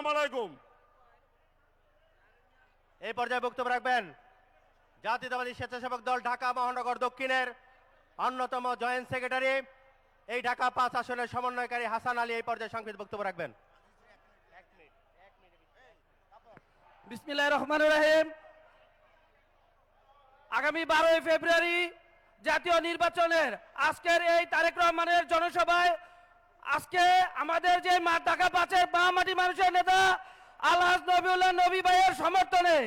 আসসালামু আলাইকুম। এই পর্যায়ে বক্তব্য রাখবেন জাতীয়তাবাদী স্বেচ্ছাসেবক দল ঢাকা মহানগর দক্ষিণের অন্যতম জয়েন্ট সেক্রেটারি, এই ঢাকা 5 আসনের সমন্বয়কারী হাসান আলী এই পর্যায়ে সংক্ষিপ্ত বক্তব্য রাখবেন। বিসমিল্লাহির রহমানির রহিম। আগামী 12 ফেব্রুয়ারি জাতীয় নির্বাচনের আজকের এই তারেক রহমানের জনসভায় আজকে আমাদের যে ঢাকা 5-এর বামমাটি মানুষের নেতা আলহাজ নবিউল্লাহ নবী ভাইয়ের সমর্থনে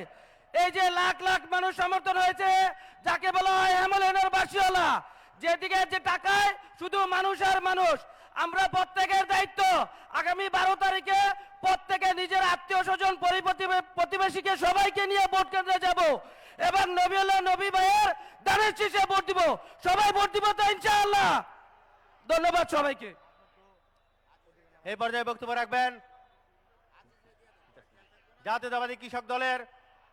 এই যে লাখ লাখ মানুষ সমর্থন হয়েছে, যাকে বলা হয় হেমলেনের বাসিওয়ালা, যেদিকে যে টাকায় শুধু মানুষ আর মানুষ। আমরা প্রত্যেকের দায়িত্ব আগামী 12 তারিখে প্রত্যেকে নিজের আত্মীয় স্বজন প্রতিবেশীকে সবাইকে নিয়ে ভোট কেন্দ্রে যাব এবং নবিউল্লাহ নবী ভাইয়ের দানের শীষে ভোট দিব। সবাই ভোট দিব তো ইনশাআল্লাহ। ধন্যবাদ সবাইকে। এই পর্যায়ে বক্তব্য রাখবেন জাতীয়তাবাদী কৃষক দলের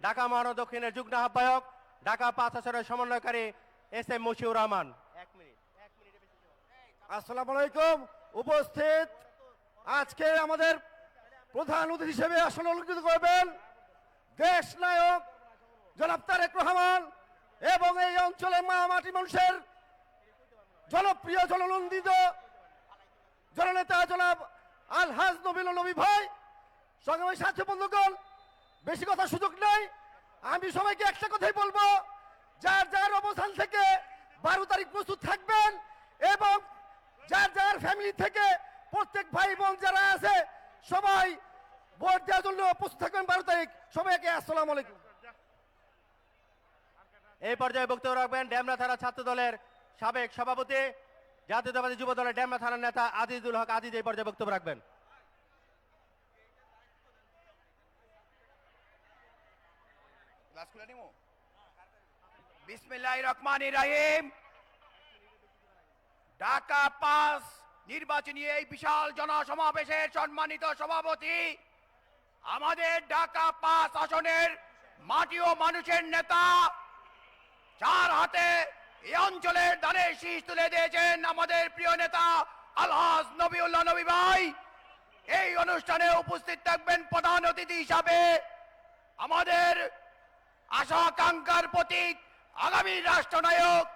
ঢাকা মহানগর দক্ষিণের যুগ্ম আহ্বায়ক, ঢাকা 5 আসনের সমন্বয়কারী এস এম মশিউর রহমান। আসসালামু আলাইকুম। উপস্থিত আজকে আমাদের প্রধান অতিথি হিসেবে আসন অলঙ্কৃত করবেন দেশ নায়ক জনাব তারেক রহমান এবং এই অঞ্চলের মাটি মানুষের জনপ্রিয় জননন্দিত জননেতা জনাব আলহাজ নবীউল্লাহ নবী ভাই। সংগ্রামী সাথী বন্ধুগণ, বেশি কথা সুযোগ নেই, আমি সবাইকে একটা কথাই বলবো, যার যার অবস্থান থেকে 12 তারিখ প্রস্তুত থাকবেন এবং যার যার ফ্যামিলি থেকে প্রত্যেক ভাই বোন যারা আছে সবাই ভোট দেওয়ার জন্য প্রস্তুত থাকবেন 12 তারিখ। সবাইকে আসসালামু আলাইকুম। এই পর্যায়ে বক্তব্য রাখবেন ডেমরা থানা ছাত্র দলের সাবেক সভাপতি, জাতীয়তাবাদী যুব দলের ডেমরা থানার নেতা আজিজুল হক আজিজ এই পর্যায়ে বক্তব্য রাখবেন। বিসমিল্লাহির রহমানির রহিম। ঢাকা 5 নির্বাচনী এই বিশাল জনসমাবেশের সম্মানিত সভাপতি, আমাদের ঢাকা 5 আসনের মাটি ও মানুষের নেতা, যার হাতে এই অঞ্চলের ধানের শীষ তুলে দিয়েছেন আমাদের প্রিয় নেতা আলহাজ নবিউল্লাহ নবী ভাই। এই অনুষ্ঠানে উপস্থিত থাকবেন প্রধান অতিথি হিসাবে আমাদের আশা আকাঙ্ক্ষার প্রতীক, আগামীর রাষ্ট্রনায়ক,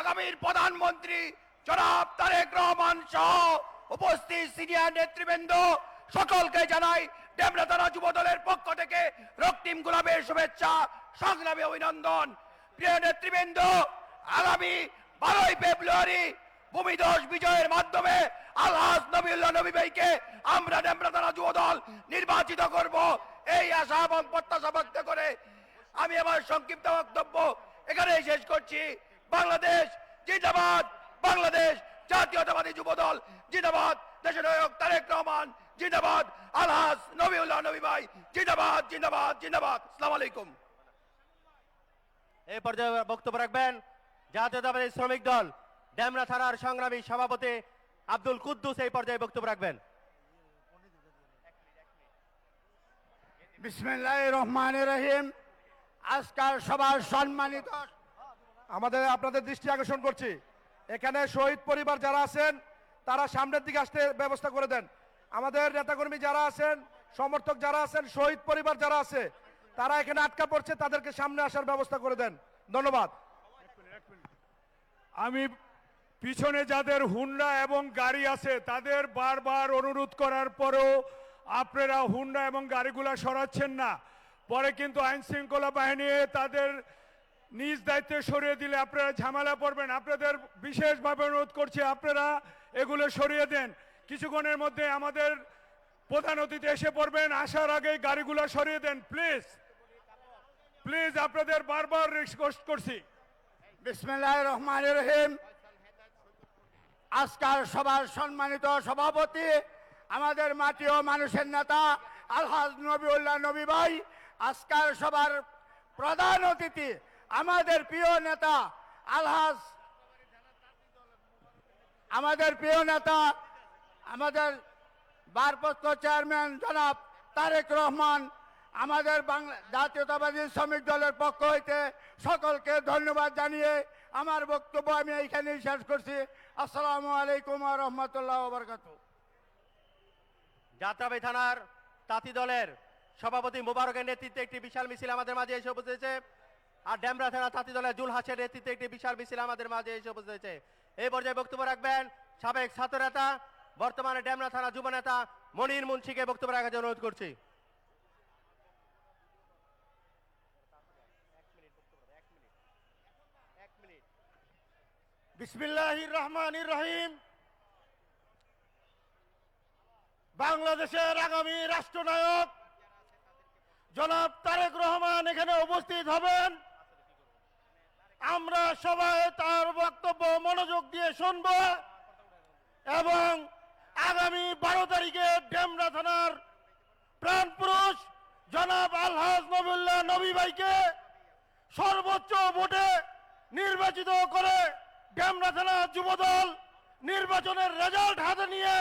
আগামীর প্রধানমন্ত্রী জনাব তারেক রহমান সহ উপস্থিত সিনিয়র নেতৃবৃন্দ। সকলকে জানাই ডেমরা থানা যুব দলের পক্ষ থেকে রক্তিম গোলাপের শুভেচ্ছা, সংগ্রামী অভিনন্দন। প্রিয় নেতৃবৃন্দ, আগামী 12 ফেব্রুয়ারি ভূমিধস বিজয়ের মাধ্যমে আলহাজ নবিউল্লাহ নবী ভাইকে আমরা ডেমরা থানা যুব দল নির্বাচিত করব, এই আশা এবং প্রত্যাশা ব্যক্ত করে আমি আমার সংক্ষিপ্ত বক্তব্য এখানেই শেষ করছি। বাংলাদেশ জিন্দাবাদ, বাংলাদেশ জাতীয়তাবাদী যুব দল জিন্দাবাদ, দেশের নায়ক তারেক রহমান জিন্দাবাদ, আলহাজ নবিউল্লাহ নবী ভাই জিন্দাবাদ জিন্দাবাদ জিন্দাবাদ। আসসালামু আলাইকুম। এই পর্যায়ে বক্তব্য রাখবেন জাতীয়তাবাদী শ্রমিক দল ডেমরা থানার সংগ্রামী সভাপতি আব্দুল কুদ্দুস এই পর্যায়ে বক্তব্য রাখবেন। বিসমিল্লাহির রহমানির রহিম। আজকের সভার সম্মানিত আপনাদের দৃষ্টি আকর্ষণ করছি, এখানে শহীদ পরিবার যারা আছেন তারা সামনের দিকে আসতে ব্যবস্থা করে দেন। আমাদের নেতাকর্মী যারা আছেন, সমর্থক যারা আছেন, শহীদ পরিবার যারা আছে তারা এখানে আটকা পড়ছে, তাদেরকে সামনে আসার ব্যবস্থা করে দেন। ধন্যবাদ। আমি পিছনে যাদের হুন্ডা এবং গাড়ি আছে তাদের বারবার অনুরোধ করার পরেও আপনারা হুন্ডা এবং গাড়িগুলা সরাচ্ছেন না, পরে কিন্তু আইন শৃঙ্খলা বাহিনী তাদের নিজ দায়িত্বে সরিয়ে দিলে আপনারা ঝামেলা পড়বেন। আপনাদের বিশেষভাবে অনুরোধ করছি আপনারা এগুলো সরিয়ে দেন। কিছুক্ষণের মধ্যে আমাদের প্রধান অতিথি এসে পড়বেন, আসার আগেই গাড়িগুলো সরিয়ে দেন প্লিজ প্লিজ, আপনাদের বারবার রিকোয়েস্ট করছি। বিসমিল্লাহির রহমানির রহিম। আজকের সভার সম্মানিত সভাপতি আমাদের মাটি ও মানুষের নেতা আলহাজ নবিউল্লাহ নবী ভাই, আজকের সভার প্রধান অতিথি আমাদের প্রিয় নেতা আমাদের ভারপ্রাপ্ত চেয়ারম্যান জনাব তারেক রহমান, আমাদের জাতীয়তাবাদী শ্রমিক দলের পক্ষ হইতে সকলকে ধন্যবাদ জানিয়ে আমার বক্তব্য আমি এইখানেই শেষ করছি। আসসালামু আলাইকুম ওয়া রাহমাতুল্লাহি ওয়া বারাকাতুহু। যাত্রাবাড়ী থানার তাঁতি দলের সভাপতি মোবারকের নেতৃত্বে একটি বিশাল মিছিল আমাদের মাঝে এসে উপস্থিত হয়েছে। আর ডেমরা থানা তাঁতি দলের জুল হাসের নেতৃত্বে একটি বিশাল মিছিল আমাদের মাঝে এসে উপস্থিত হয়েছে। এই পর্যায়ে বক্তব্য রাখবেন সাবেক ছাত্র নেতা বর্তমানে ডেমরা থানা যুব নেতা মনির মুন্সিকে বক্তব্য রাখার জন্য অনুরোধ করছি। বিসমিল্লাহির রহমানির রহিম। বাংলাদেশের আগামী রাষ্ট্রনায়ক জনাব তারেক রহমান এখানে উপস্থিত হবেন। আমরা সবাই তার বক্তব্য মনোযোগ দিয়ে শুনব এবং আগামী 12 তারিখে ডেমরা থানার প্রাণপুরুষ জনাব আলহাজ নবিউল্লাহ নবী ভাইকে সর্বোচ্চ ভোটে নির্বাচিত করে ডেমরা থানা যুবদল নির্বাচনের রেজাল্ট হাতে নিয়ে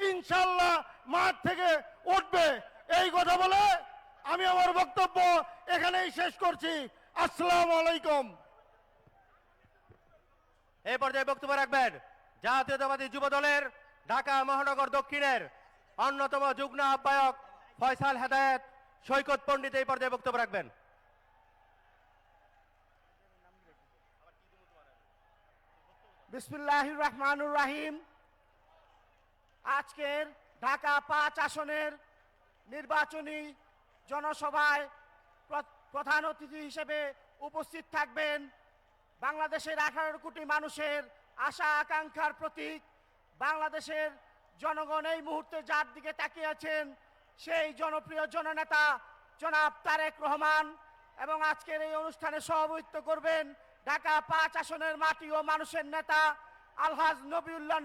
ইনশাল্লাহ মাঠ থেকে উঠবে। এই কথা বলে আমি আমার বক্তব্য এখানেই শেষ করছি। আসসালামু আলাইকুম। এই পর্যায়ে বক্তব্য রাখবেন জাতীয়তাবাদী যুব দলের ঢাকা মহানগর দক্ষিণের অন্যতম যুগ্ম আহ্বায়ক ফয়সাল হেদায়েত সৈকত পণ্ডিত এই পর্যায়ে বক্তব্য রাখবেন। বিসমিল্লাহির রহমানুর রহিম। আজকের ঢাকা 5 আসনের নির্বাচনী জনসভায় প্রধান অতিথি হিসেবে উপস্থিত থাকবেন বাংলাদেশের 18 কোটি মানুষের আশা আকাঙ্ক্ষার প্রতীক, বাংলাদেশের জনগণ এই মুহূর্তে যার দিকে তাকিয়ে আছেন সেই জনপ্রিয় জননেতা জনাব তারেক রহমান। এবং আজকের এই অনুষ্ঠানে সভাপতিত্ব করবেন ঢাকা 5 আসনের মাটি ও মানুষের নেতা আলহাজ নবিউল্লাহ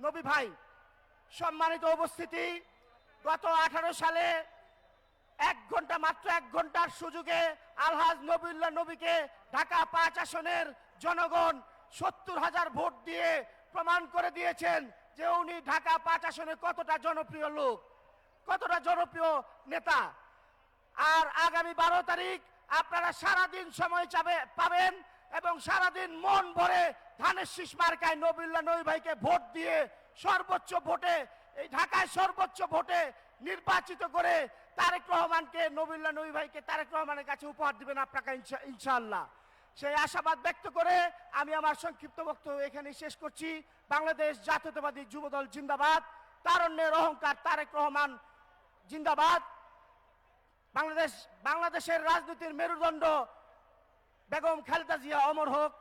নবী ভাই। সম্মানিত উপস্থিতি, গত 18 সালে মাত্র এক ঘন্টার সুযোগে আলহাজ নবিউল্লাহ নবীকে ঢাকা 5 আসনের জনগণ 70,000 ভোট দিয়ে প্রমাণ করে দিয়েছেন যে উনি ঢাকা 5 আসনে কতটা জনপ্রিয় লোক, কতটা জনপ্রিয় নেতা। আর আগামী 12 তারিখ আপনারা সারাদিন সময় পাবেন এবং সারাদিন মন ভরে ধানের শীষ মার্কায় নবিউল্লাহ নবী ভাইকে ভোট দিয়ে সর্বোচ্চ ভোটে এই ঢাকায় সর্বোচ্চ ভোটে নির্বাচিত করে তারেক রহমানকে নবিউল্লাহ নবী ভাইকে তারেক রহমানের কাছে উপহার দিবেন আপনাকে ইনশাআল্লাহ। সেই আশাবাদ ব্যক্ত করে আমি আমার সংক্ষিপ্ত বক্তব্য এখানে শেষ করছি। বাংলাদেশ জাতীয়তাবাদী যুবদল জিন্দাবাদ, তারুণ্যের অহংকার তারেক রহমান জিন্দাবাদ। বাংলাদেশের রাজনীতির মেরুদণ্ড বেগম খালেদা জিয়া অমর হোক,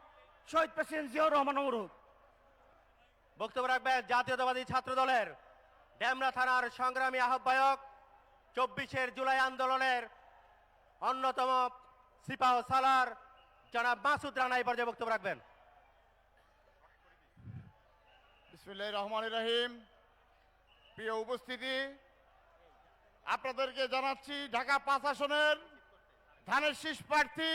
শহীদ প্রেসিডেন্ট জিয়াউর রহমান অমর হোক। বক্তব্য রাখবেন জাতীয়তাবাদী ছাত্র দলের ডেমরা থানার সংগ্রামী আহ্বায়ক 24 জুলাই আন্দোলনের অন্যতম সিপাহ সালার জনাব মাসুদ রানা এই পর্যায়ে বক্তব্য রাখবেন। বিসমিল্লাহির রহমানির রহিম। প্রিয় উপস্থিতি, আপনাদেরকে জানাচ্ছি ঢাকা 5 আসনের ধানের শীষ প্রার্থী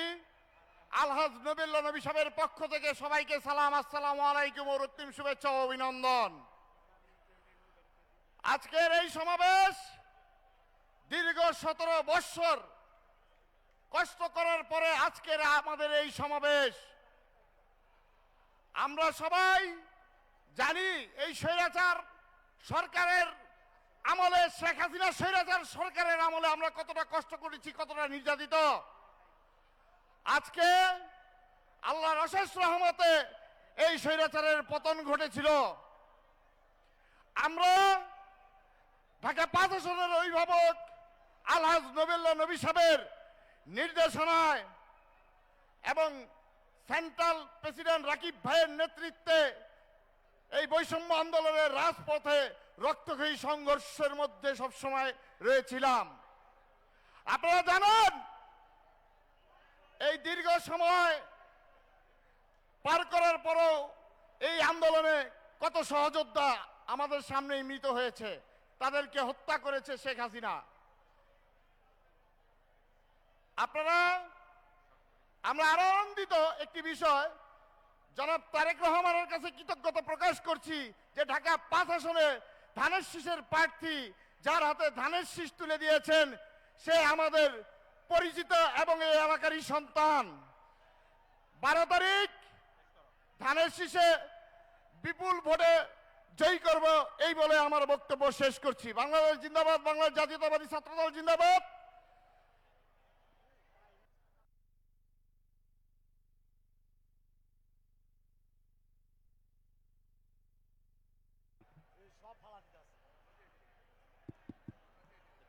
আলহাজ নবিউল্লাহ নবী সাহেবের পক্ষ থেকে সবাইকে সালাম, আসসালামু আলাইকুম ও রক্তিম শুভেচ্ছা ও অভিনন্দন। আজকের এই সমাবেশ দীর্ঘ 17 বৎসর কষ্ট করার পরে আজকের আমাদের এই সমাবেশ। আমরা সবাই জানি এই স্বৈরাচার সরকারের আমলে, শেখ হাসিনা স্বৈরাচার সরকারের আমলে আমরা কতটা কষ্ট করেছি, কতটা নির্যাতিত। আজকে আল্লাহর অশেষ রহমতে এই স্বৈরাচারের পতন ঘটেছিল। আমরা ঢাকা 5 আসনের অভিভাবক আলহাজ নবিউল্লাহ নবী সাহেবের নির্দেশনায় এবং সেন্ট্রাল প্রেসিডেন্ট রাকিব ভাইয়ের নেতৃত্বে এই বৈষম্য আন্দোলনের রাজপথে রক্তক্ষয়ী সংঘর্ষের মধ্যে সবসময় রয়েছিলাম। আপনারা জানেন এই দীর্ঘ সময় পার করার পরও এই আন্দোলনে কত সহযোদ্ধা আমাদের সামনে মৃত হয়েছে, তাদেরকে হত্যা করেছে শেখ হাসিনা। আমরা আরো আনন্দিত একটি বিষয়, জনাব তারেক রহমানের কাছে কৃতজ্ঞতা প্রকাশ করছি যে ঢাকা 5 আসনে ধানের শীষের প্রার্থী যার হাতে ধানের শীষ তুলে দিয়েছেন সে আমাদের পরিচিত এবং এই এলাকারই সন্তান। 12 তারিখ ধানের শীষে বিপুল ভোটে জয়ী করব, এই বলে আমার বক্তব্য শেষ করছি। বাংলাদেশ জিন্দাবাদ, বাংলাদেশ জাতীয়তাবাদী ছাত্রদল জিন্দাবাদ।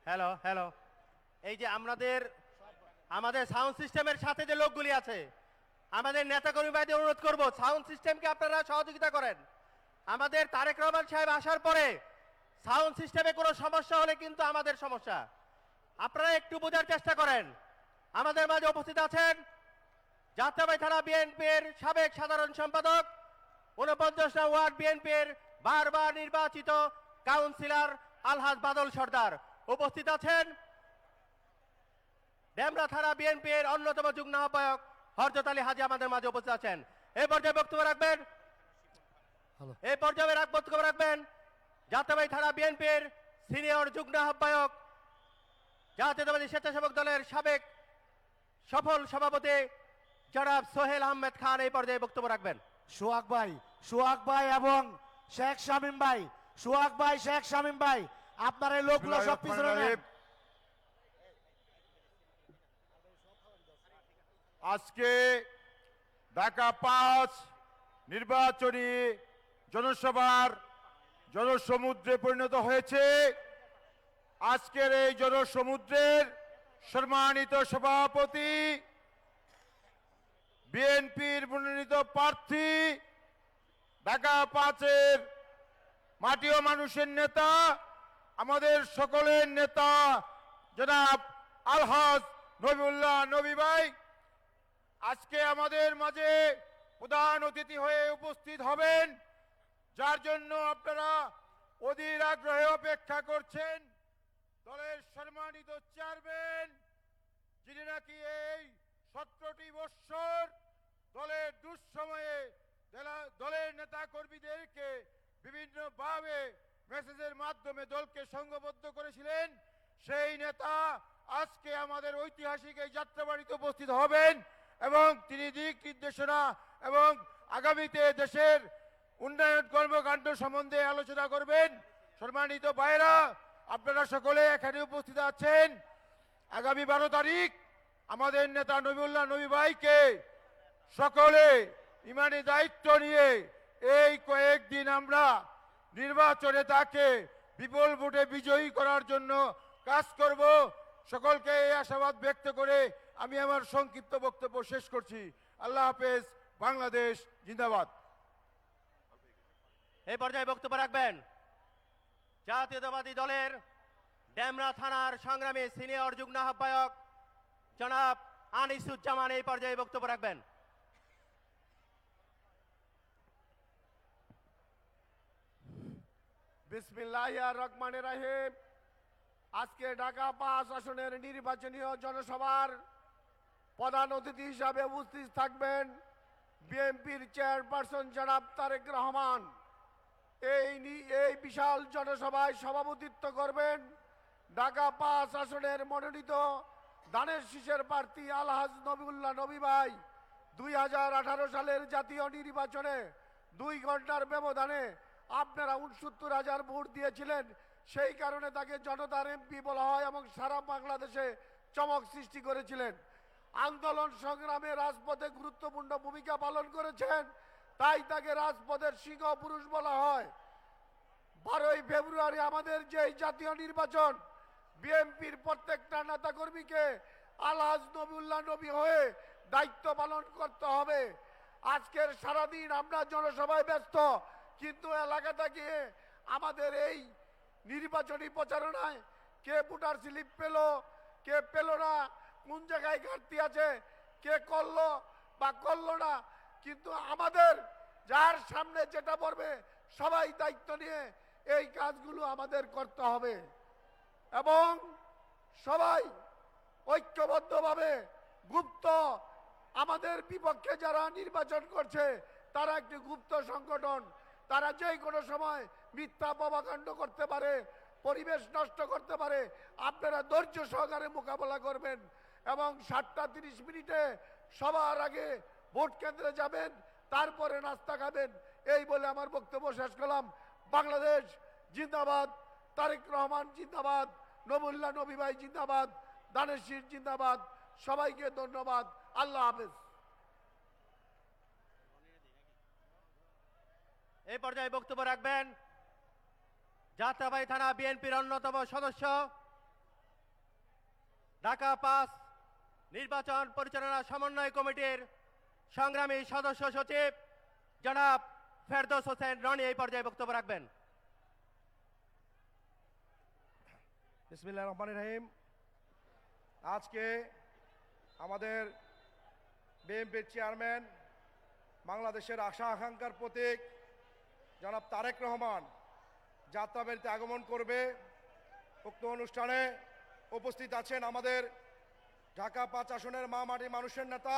হ্যালো হ্যালো, এই যে আমাদের সাউন্ড সিস্টেমের সাথে যে লোকগুলি আছে, আমাদের নেতাকর্মী ভাইদের অনুরোধ করব সাউন্ড সিস্টেমকে আপনারা সহযোগিতা করেন। আমাদের তারেক রহমান সাহেব আসার পরে সাউন্ড সিস্টেমে কোনো সমস্যা হলে কিন্তু আমাদের সমস্যা। আপনারা একটু বোঝার চেষ্টা করেন। আমাদের মাঝে উপস্থিত আছেন যাত্রাবাড়ী থানা বিএনপির সাবেক সাধারণ সম্পাদক, 49 নং ওয়ার্ড বিএনপির বারবার নির্বাচিত কাউন্সিলর আলহাজ বাদল সর্দার। উপস্থিত আছেন ডেমরা থানা বিএনপির অন্যতম যুগ্ম আহ্বায়ক হযরত আলী হাজী আমাদের মাঝে উপস্থিত আছেন। এই পর্যায়ে বক্তব্য রাখবেন যাত্রাবাড়ী থানা বিএনপির সিনিয়র যুগ্ম আহ্বায়ক জাতীয়তাবাদী স্বেচ্ছাসেবক দলের সাবেক সফল সভাপতি জনাব সোহেল আহমেদ খান এই পর্যায়ে বক্তব্য রাখবেন। সোহাগ ভাই এবং শেখ শামীম ভাই, সোহাগ ভাই, শেখ শামীম ভাই, আপনার এই লোকগুলো সব পিছনে নেন। আজকে ঢাকা 5 নির্বাচনী জনসভার জনসমুদ্রে পরিণত হয়েছে। আজকের এই জনসমুদ্রের সম্মানিত সভাপতি, বিএনপির মনোনীত প্রার্থী, ঢাকা 5-এর মাটি ও মানুষের নেতা, আমাদের সকলের নেতা জনাব আলহাজ নবিউল্লাহ নবী ভাই আজকে আমাদের মাঝে প্রধান অতিথি হয়ে উপস্থিত হবেন, যার জন্য আপনারা অধীর আগ্রহে অপেক্ষা করছেন। দলের সম্মানিত চেয়ারম্যান, যিনি নাকি এই 17টি বৎসর দলের দুঃসময়ে দলের নেতা কর্মীদেরকে বিভিন্নভাবে মেসেজের মাধ্যমে দলকে সংঘবদ্ধ করেছিলেন, সেই নেতা আজকে আমাদের ঐতিহাসিক এই যাত্রাবাড়িতে উপস্থিত হবেন এবং তিনি দিক নির্দেশনা এবং আগামীতে দেশের উন্নয়ন কর্মকাণ্ড সম্বন্ধে আলোচনা করবেন। সম্মানিত ভাইরা, আপনারা সকলে এখানে উপস্থিত আছেন। আগামী 12 তারিখ আমাদের নেতা নবিউল্লাহ নবী ভাইকে সকলে ইমানি দায়িত্ব নিয়ে এই কয়েকদিন আমরা নির্বাচনে তাকে বিপুল ভোটে বিজয়ী করার জন্য কাজ করব। সকলকে এই আশাবাদ ব্যক্ত করে আমি আমার সংক্ষিপ্ত বক্তব্য শেষ করছি। আল্লাহ হাফেজ। বাংলাদেশ জিন্দাবাদ। এই পর্যায়ে বক্তব্য রাখবেন জাতীয়তাবাদী দলের ডেমরা থানার সংগ্রামী সিনিয়র যুগ্ম আহ্বায়ক জনাব আনিসুজ্জামান এই পর্যায়ে বক্তব্য রাখবেন। বিসমিল্লাহির রহমানির রহিম। আজকে ঢাকা 5 আসনের নির্বাচনীয় জনসভার প্রধান অতিথি হিসাবে উপস্থিত থাকবেন বিএনপির চেয়ারপারসন জনাব তারেক রহমান। এই বিশাল জনসভায় সভাপতিত্ব করবেন ঢাকা 5 আসনের মনোনীত ধানের শীষের প্রার্থী আলহাজ নবিউল্লাহ নবী ভাই। 2018 সালের জাতীয় নির্বাচনে 2 ঘন্টার ব্যবধানে আপনারা 69,000 ভোট দিয়েছিলেন, সেই কারণে তাকে জনতার এমপি বলা হয় এবং সারা বাংলাদেশে চমক সৃষ্টি করেছিলেন। আন্দোলন সংগ্রামে রাজপথে গুরুত্বপূর্ণ ভূমিকা পালন করেছেন, তাই তাকে রাজপথের সিংহ পুরুষ বলা হয়। 12ই ফেব্রুয়ারি আমাদের যে জাতীয় নির্বাচন, বিএনপির প্রত্যেকটা নেতা কর্মীকে আলহাজ নবিউল্লাহ নবী হয়ে দায়িত্ব পালন করতে হবে। আজকের সারাদিন আমরা জনসভায় ব্যস্ত, কিন্তু এলাকাটা গিয়ে আমাদের এই নির্বাচনী প্রচারণায় কে ভোটার স্লিপ পেল, কে পেল না, কোন জায়গায় ঘাটতি আছে, কে করলো বা করলো না, কিন্তু আমাদের যার সামনে যেটা পড়বে সবাই দায়িত্ব নিয়ে এই কাজগুলো আমাদের করতে হবে এবং সবাই ঐক্যবদ্ধভাবে গুপ্ত আমাদের বিপক্ষে যারা নির্বাচন করছে তারা একটি গুপ্ত সংগঠন, তারা যে কোনো সময় মিথ্যা প্রভাকাণ্ড করতে পারে, পরিবেশ নষ্ট করতে পারে। আপনারা ধৈর্য সহকারে মোকাবেলা করবেন এবং 7টা 30 সবার আগে ভোট কেন্দ্রে যাবেন, তারপরে নাস্তা খাবেন। এই বলে আমার বক্তব্য শেষ করলাম। বাংলাদেশ জিন্দাবাদ, তারেক রহমান জিন্দাবাদ, নবুল্লাহ নবী ভাই জিন্দাবাদ, দানেশ শীর জিন্দাবাদ। সবাইকে ধন্যবাদ। আল্লাহ হাফেজ। এই পর্যায়ে বক্তব্য রাখবেন যাত্রাবাড়ী থানা বিএনপির অন্যতম সদস্য, ঢাকা 5 নির্বাচন পরিচালনা সমন্বয় কমিটির সংগ্রামী সদস্য সচিব জনাব ফেরদৌস হোসেন রনি এই পর্যায়ে বক্তব্য রাখবেন। বিসমিল্লাহির রহমানির রহিম। আজকে আমাদের বিএনপির চেয়ারম্যান, বাংলাদেশের আশা আকাঙ্ক্ষার প্রতীক জনাব তারেক রহমান যাত্রাবাড়িতে আগমন করবে। উক্ত অনুষ্ঠানে উপস্থিত আছেন আমাদের ঢাকা 5 আসনের মা মাটি মানুষের নেতা,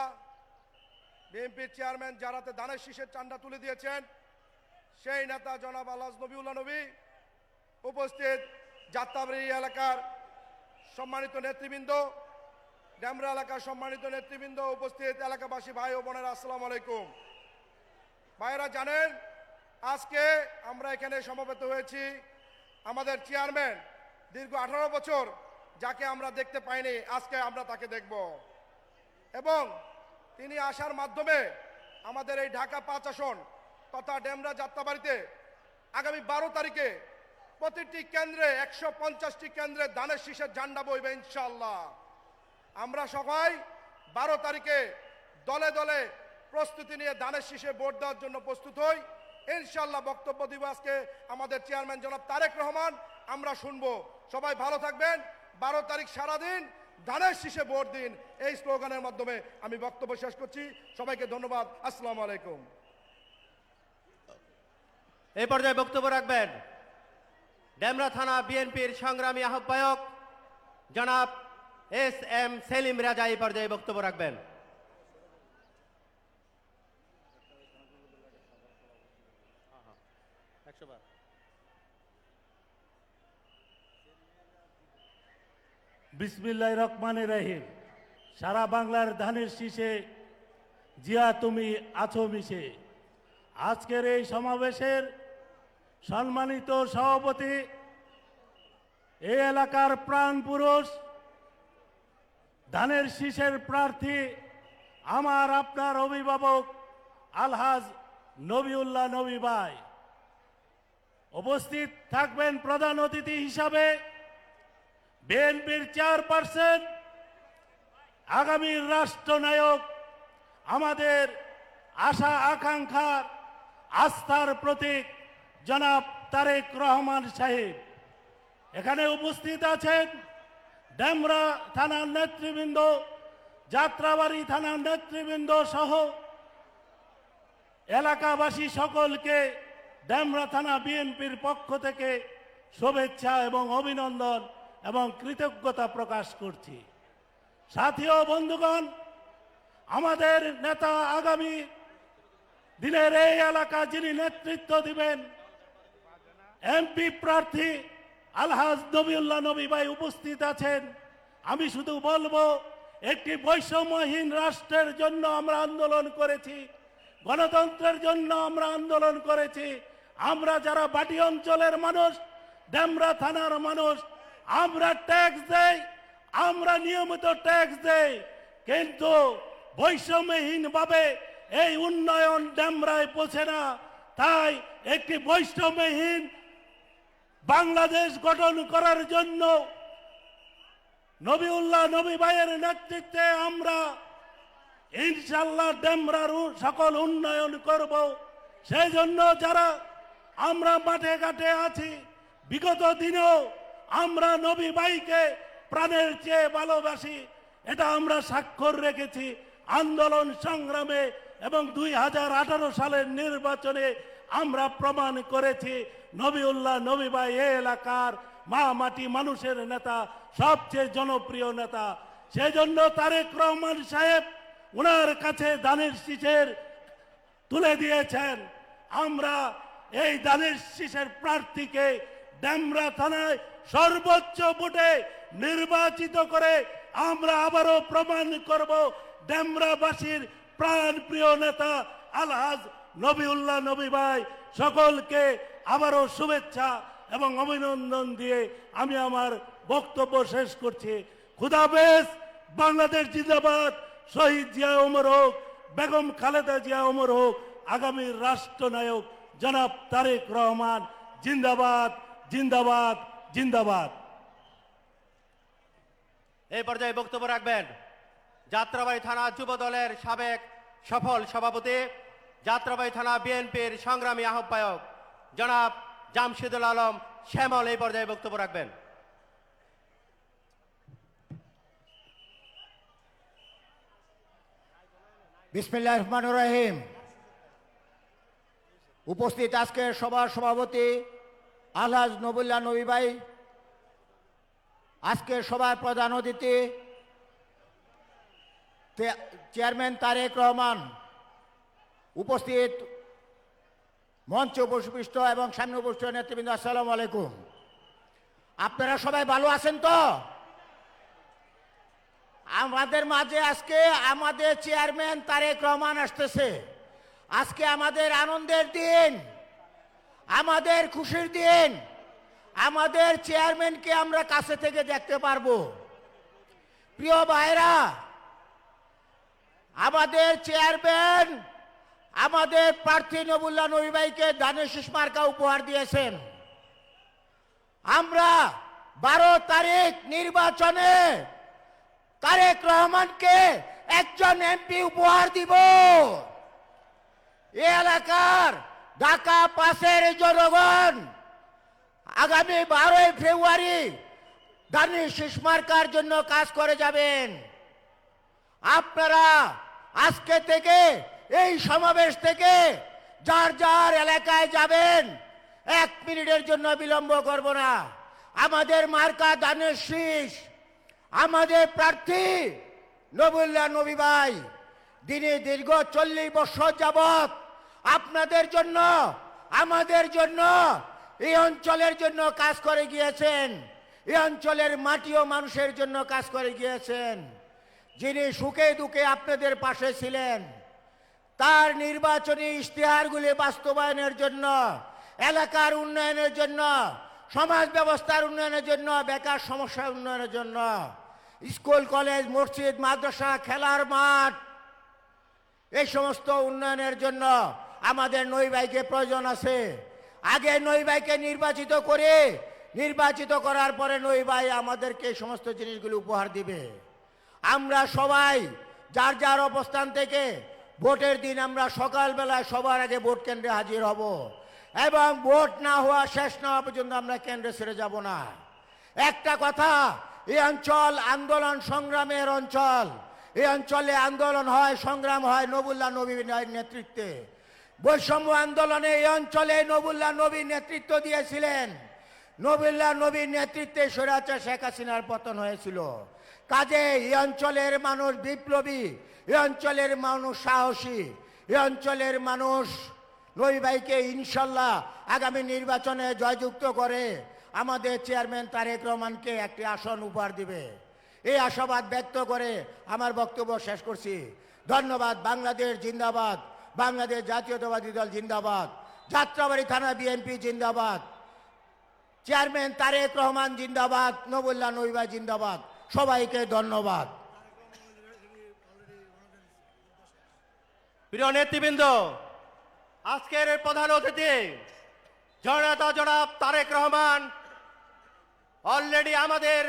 বিএনপির চেয়ারম্যান যারাতে দানের শীষের চান্দা তুলে দিয়েছেন সেই নেতা জনাব আলহাজ নবিউল্লাহ নবী, উপস্থিত যাত্রাবাড়ি এলাকার সম্মানিত নেতৃবৃন্দ, ডেমরা এলাকার সম্মানিত নেতৃবৃন্দ, উপস্থিত এলাকাবাসী ভাই ও বোনেরা, আসসালামু আলাইকুম। ভাইয়েরা জানেন আজকে আমরা এখানে সমবেত হয়েছি আমাদের চেয়ারম্যান দীর্ঘ 18 বছর যাকে আমরা দেখতে পাইনি, আজকে আমরা তাকে দেখব এবং তিনি আসার মাধ্যমে আমাদের এই ঢাকা 5 আসন তথা ডেমরা যাত্রাবাড়িতে আগামী 12 তারিখে প্রতিটি কেন্দ্রে 150টি কেন্দ্রে দানের শীষের ঝান্ডা বইবে ইনশাআল্লাহ। আমরা সবাই 12 তারিখে দলে দলে প্রস্তুতি নিয়ে দানের শীষে ভোট দেওয়ার জন্য প্রস্তুত হই ইনশাআল্লাহ। বক্তব্য দিব আজকে আমাদের চেয়ারম্যান জনাব তারেক রহমান, আমরা শুনবো। সবাই ভালো থাকবেন। 12 তারিখ সারাদিন দানের শীষে ভোট দিন, এই স্লোগানের মাধ্যমে আমি বক্তব্য শেষ করছি। সবাইকে ধন্যবাদ। আসসালামু আলাইকুম। এই পর্যায়ে বক্তব্য রাখবেন ডেমরা থানা বিএনপির সংগ্রামী আহ্বায়ক জনাব এস.এম. সেলিম রাজা এই পর্যায়ে বক্তব্য রাখবেন। বিসমিল্লাহির রহমানির রহিম। সারা বাংলার ধানের শীষে জিয়া তুমি আছো মিশে। আজকের এই সমাবেশের সম্মানিত সভাপতি, এই এলাকার প্রাণ পুরুষ, ধানের শীষের প্রার্থী আমার আপনার অভিভাবক আলহাজ নবিউল্লাহ নবী ভাই, উপস্থিত থাকবেন প্রধান অতিথি হিসাবে বিএনপির চেয়ারপারসন, আগামীর রাষ্ট্রনায়ক, আমাদের আশা আকাঙ্ক্ষার আস্থার প্রতীক জনাব তারেক রহমান সাহেব। এখানে উপস্থিত আছেন ডেমরা থানার নেতৃবৃন্দ, যাত্রাবাড়ি থানার নেতৃবৃন্দ সহ এলাকাবাসী সকলকে ডেমরা থানা বিএনপির পক্ষ থেকে শুভেচ্ছা এবং অভিনন্দন এবং কৃতজ্ঞতা প্রকাশ করছি। সাথী ও বন্ধুগণ, আমাদের নেতা আগামী দিনের এই এলাকা যিনি নেতৃত্ব দিবেন, এমপি প্রার্থী আলহাজ নবিউল্লাহ নবী ভাই উপস্থিত আছেন। আমি শুধু বলবো, একটি বৈষম্যহীন রাষ্ট্রের জন্য আমরা আন্দোলন করেছি, গণতন্ত্রের জন্য আমরা আন্দোলন করেছি। আমরা যারা বাটি অঞ্চলের মানুষ, ডেমরা থানার মানুষ, আমরা ট্যাক্স দেই, আমরা নিয়মিত ট্যাক্স দেই, কিন্তু বৈষম্যহীনভাবে এই উন্নয়ন ডেমরায় পৌঁছে না। তাই একটি বৈষম্যহীন বাংলাদেশ গঠন করার জন্য নবিউল্লাহ নবী ভাইয়ের নেতৃত্বে আমরা ইনশাল্লাহ ডেমরার সকল উন্নয়ন করব। সেই জন্য যারা আমরা মাঠে ঘাটে আছি, বিগত দিনেও আমরা নবী ভাইকে প্রাণের চেয়ে ভালোবাসি, এটা আমরা স্বাক্ষর রেখেছি আন্দোলন সংগ্রামে এবং 2018 সালের নির্বাচনে আমরা প্রমাণ করেছি নবিউল্লাহ নবী ভাই এই এলাকার মা মাটি মানুষের নেতা, সবচেয়ে জনপ্রিয় নেতা। সেই জন্য তারেক রহমান সাহেব ওনার কাছে দানের শীষের তুলে দিয়েছেন। আমরা এই দানের শীষের প্রার্থীকে ডেমরা থানায় সর্বোচ্চ ভোটে নির্বাচিত করে আমরা আবারও প্রমাণ করব ডেমরাবাসীর প্রাণ প্রিয় নেতা আলহাজ নবিউল্লাহ নবী ভাই। সকলকে আবারও শুভেচ্ছা এবং অভিনন্দন দিয়ে আমি আমার বক্তব্য শেষ করছি। খুদা হাফেজ। বাংলাদেশ জিন্দাবাদ। শহীদ জিয়া ওমর হোক, বেগম খালেদা জিয়া ওমর হোক, আগামীর রাষ্ট্রনায়ক জনাব তারেক রহমান জিন্দাবাদ, জিন্দাবাদ, জিন্দাবাদ। এই পর্যায়ে বক্তব্য রাখবেন যাত্রাবাড়ী থানা যুব দলের সাবেক সফল সভাপতি, যাত্রাবাড়ী থানা বিএনপির সংগ্রামী আহ্বায়ক জনাব জামশেদুল আলম শ্যামল এই পর্যায়ে বক্তব্য রাখবেন। বিসমিল্লাহির রহমানির রহিম। উপস্থিত আজকের সভার সভাপতি আলহাজ নবুল্লাহ নবী ভাই, আজকের সভার প্রধান অতিথি চেয়ারম্যান তারেক রহমান, উপস্থিত মঞ্চে উপবিষ্ট এবং সামনে উপস্থিত নেতৃবৃন্দ, আসসালামু আলাইকুম। আপনারা সবাই ভালো আছেন তো? আমাদের মাঝে আজকে আমাদের চেয়ারম্যান তারেক রহমান আসতেছে। আজকে আমাদের আনন্দের দিন, আমাদের খুশির দিন। আমাদের চেয়ারম্যানকে আমরা কাছে থেকে দেখতে পারবো। প্রিয় ভাইরা, আমাদের চেয়ারম্যান আমাদের প্রার্থী নবুল্লাহ নবী ভাইকে ধানের শীষ মার্কা উপহার দিয়েছেন। আমরা 12 তারিখ নির্বাচনে তারেক রহমানকে একজন এমপি উপহার দিব। এই এলাকার ঢাকা 5-এর জনগণ আগামী 12 ফেব্রুয়ারি ধানের শীষ মার্কার জন্য কাজ করে যাবেন। আপনারা আজকে থেকে এই সমাবেশ থেকে যার যার এলাকায় যাবেন, 1 মিনিটের জন্য বিলম্ব করব না। আমাদের মার্কা ধানের শীষ, আমাদের প্রার্থী নবুল্লাহ নবী ভাই দিনে দীর্ঘ 40 বছর যাবত আপনাদের জন্য, আমাদের জন্য, এই অঞ্চলের জন্য কাজ করে গিয়েছেন। এই অঞ্চলের মাটি ও মানুষের জন্য কাজ করে গিয়েছেন। যিনি সুখে দুঃখে আপনাদের পাশে ছিলেন, তার নির্বাচনী ইশতেহারগুলি বাস্তবায়নের জন্য, এলাকার উন্নয়নের জন্য, সমাজ ব্যবস্থার উন্নয়নের জন্য, বেকার সমস্যা উন্নয়নের জন্য, স্কুল কলেজ মসজিদ মাদ্রাসা খেলার মাঠ, এই সমস্ত উন্নয়নের জন্য আমাদের নবী ভাইকে প্রয়োজন আছে। আগে নবী ভাইকে নির্বাচিত করার পরে নবী ভাই আমাদেরকে এই সমস্ত জিনিসগুলি উপহার দিবে। আমরা সবাই যার যার অবস্থান থেকে ভোটের দিন আমরা সকালবেলায় সবার আগে ভোট কেন্দ্রে হাজির হব এবং ভোট না হওয়া শেষ না হওয়া পর্যন্ত আমরা কেন্দ্রে ছেড়ে যাব না। একটা কথা, এই অঞ্চল আন্দোলন সংগ্রামের অঞ্চল। এই অঞ্চলে আন্দোলন হয়, সংগ্রাম হয় নবুল্লাহ নবীর নেতৃত্বে। বৈষম্য আন্দোলনে এই অঞ্চলে নবুল্লাহ নবী নেতৃত্ব দিয়েছিলেন। নবুল্লাহ নবীর নেতৃত্বে স্বৈরাচার শেখ হাসিনার পতন হয়েছিল। কাজে এই অঞ্চলের মানুষ বিপ্লবী, এই অঞ্চলের মানুষ সাহসী, এই অঞ্চলের মানুষ নবী ভাইকে ইনশাল্লাহ আগামী নির্বাচনে জয়যুক্ত করে আমাদের চেয়ারম্যান তারেক রহমানকে একটি আসন উপহার দিবে। এই আশাবাদ ব্যক্ত করে আমার বক্তব্য শেষ করছি। ধন্যবাদ। বাংলাদেশ জিন্দাবাদ, বাংলাদেশ জাতীয়তাবাদী দল জিন্দাবাদ, যাত্রাবাড়ী থানা বিএনপি জিন্দাবাদ, চেয়ারম্যান তারেক রহমান জিন্দাবাদ, নবুল্লাহ নবী ভাই জিন্দাবাদ। সবাইকে ধন্যবাদ। প্রিয় নেতৃবৃন্দ, আজকের প্রধান অতিথি জননেতা জনাব তারেক রহমান অলরেডি আমাদের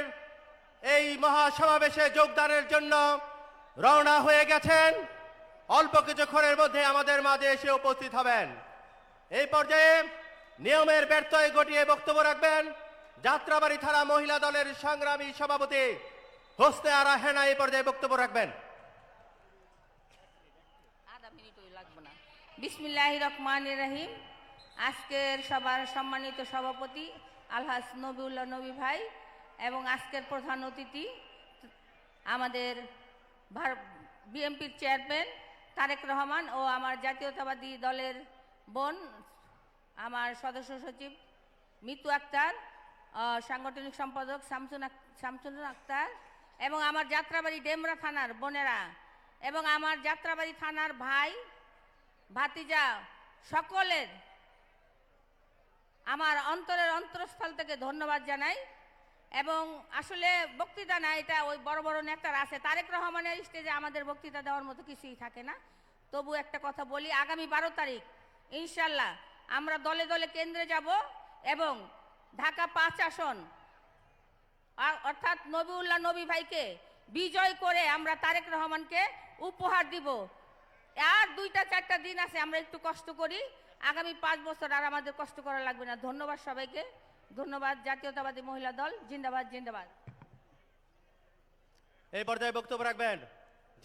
এই মহাসমাবেশে যোগদানের জন্য রওনা হয়ে গেছেন। অল্প কিছুক্ষণের মধ্যে আমাদের মাঝে এসে উপস্থিত হবেন। এই পর্যায়ে নিয়মের ব্যর্থয় ঘটিয়ে বক্তব্য রাখবেন যাত্রাবাড়ী থানা মহিলা দলের সংগ্রামী সভাপতি হোসনে আরা হেনা। এই পর্যায়ে বক্তব্য রাখবেন। বিসমিল্লাহির রহমানির রহিম। আজকের সবার সম্মানিত সভাপতি আলহাজ নবুল্লাহ নবী ভাই এবং আজকের প্রধান অতিথি আমাদের বিএনপির চেয়ারম্যান তারেক রহমান ও আমার জাতীয়তাবাদী দলের বোন আমার সদস্য সচিব মিতু আক্তার, সাংগঠনিক সম্পাদক শামসুন আক্তার এবং আমার যাত্রাবাড়ী ডেমরা থানার বোনেরা এবং আমার যাত্রাবাড়ী থানার ভাই ভাতিজা সকলের আমার অন্তরের অন্তরস্থল থেকে ধন্যবাদ জানাই। এবং আসলে বক্তৃতা না, এটা ওই বড় বড় নেতারা আছে, তারেক রহমানের স্টেজে আমাদের বক্তৃতা দেওয়ার মতো কিছুই থাকে না। তবু একটা কথা বলি, আগামী 12 তারিখ ইনশাল্লাহ আমরা দলে দলে কেন্দ্রে যাব এবং ঢাকা 5 আসন অর্থাৎ নবিউল্লাহ নবী ভাইকে বিজয় করে আমরা তারেক রহমানকে উপহার দিব। আর 2-4টা দিন আছে, আমরা একটু কষ্ট করি, আগামী 5 বছর আর আমাদের কষ্ট করা লাগবে না। ধন্যবাদ সবাইকে, ধন্যবাদ। জাতীয়তাবাদী মহিলা দল জিন্দাবাদ, জিন্দাবাদ। এই পর্যায়ে বক্তব্য রাখবেন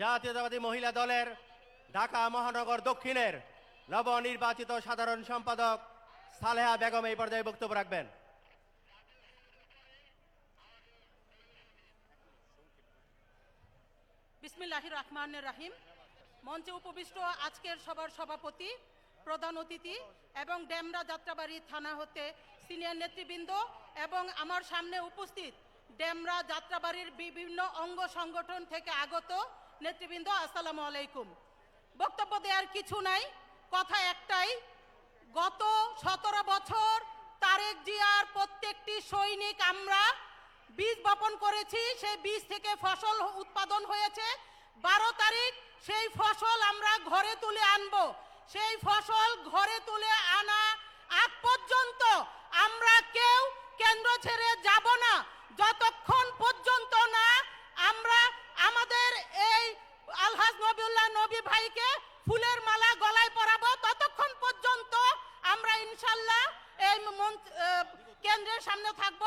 জাতীয়তাবাদী মহিলা দলের ঢাকা মহানগর দক্ষিণের নবনির্বাচিত সাধারণ সম্পাদক সালেহা বেগম। এই পর্যায়ে বক্তব্য রাখবেন। বিসমিল্লাহির রহমানির রহিম। মঞ্চে উপবিষ্ট আজকের সভার সভাপতি, প্রধান অতিথি এবং ডেমরা যাত্রাবাড়ি থানা হতে সিনিয়র নেতৃবৃন্দ এবং আমার সামনে উপস্থিত ডেমরা যাত্রাবাড়ির বিভিন্ন অঙ্গ সংগঠন থেকে আগত নেতৃবৃন্দ, আসসালামু আলাইকুম। বক্তব্য দেওয়ার কিছু নাই, কথা একটাই, গত 17 বছর তারেক জিয়ার প্রত্যেকটি সৈনিক আমরা বীজ বপন করেছি, সেই বীজ থেকে ফসল উৎপাদন হয়েছে। 12 তারিখ সেই ফসল আমরা ঘরে তুলে আনব। সেই ফসল ঘরে তুলে আনা আগ পর্যন্ত আমরা কেউ কেন্দ্র ছেড়ে যাব না, যতক্ষণ পর্যন্ত না আমরা আমাদের এই আলহাজ নবিউল্লাহ নবী ভাইকে ফুলের মালা গলায় পরাবো, ততক্ষণ পর্যন্ত আমরা ইনশাল্লাহ এই কেন্দ্রের সামনে থাকব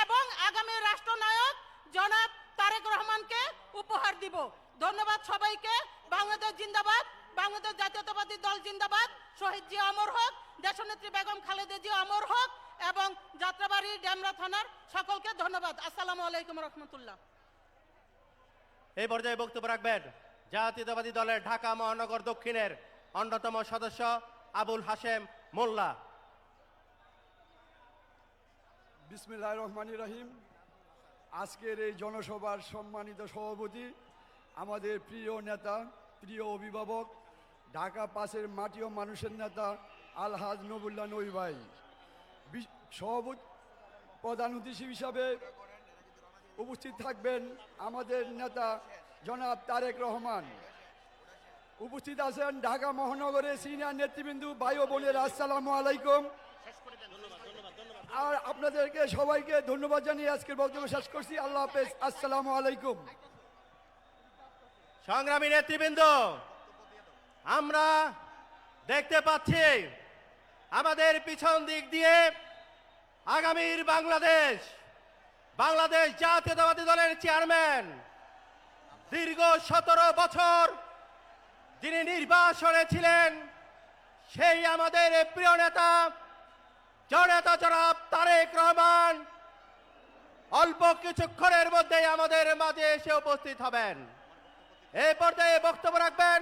এবং আগামী রাষ্ট্রনায়ক জনাব তারেক রহমানকে উপহার দিব। ধন্যবাদ সবাইকে। বাংলাদেশ জিন্দাবাদ, বাংলাদেশ জাতীয়তাবাদী দল জিন্দাবাদ, শহীদ জিয়া অমর হোক, দেশনেত্রী বেগম খালেদা জিয়া অমর হোক এবং যাত্রাবাড়ি ডেমরা থানার সকলকে ধন্যবাদ। আসসালামু আলাইকুম রহমতুল্লাহ। এই পর্যায়ে বক্তব্য রাখবেন জাতীয়তাবাদী দলের ঢাকা মহানগর দক্ষিণের অন্যতম সদস্য আবুল হাশেম মোল্লা। বিসমিল্লাহির রহমানির রহিম। আজকের এই জনসভার সম্মানিত সভাপতি, আমাদের প্রিয় নেতা, প্রিয় অভিভাবক, ঢাকা 5-এর মাটি ও মানুষের নেতা আলহাজ নবুল্লাহ নবী ভাই, সভাপতি প্রধান অতিথি হিসাবে উপস্থিত থাকবেন আমাদের নেতা জনাব তারেক রহমান। উপস্থিত আছেন ঢাকা মহানগরের সিনিয়র নেতৃবৃন্দ, ভাই ও বোনের, আসসালামু আলাইকুম। আর আপনাদেরকে সবাইকে ধন্যবাদ জানিয়ে আজকের বক্তব্য শেষ করছি। আল্লাহ হাফেজ, আসসালামু আলাইকুম। সংগ্রামী নেতৃবৃন্দ, আমরা দেখতে পাচ্ছি আমাদের পিছন দিক দিয়ে আগামীর বাংলাদেশ জাতীয়তাবাদী দলের চেয়ারম্যান, দীর্ঘ 17 বছর যিনি নির্বাসনে ছিলেন, সেই আমাদের প্রিয় নেতা জননেতা জনাব তারেক রহমান অল্প কিছুক্ষণের মধ্যেই আমাদের মাঝে এসে উপস্থিত হবেন। এই পর্যায়ে বক্তব্য রাখবেন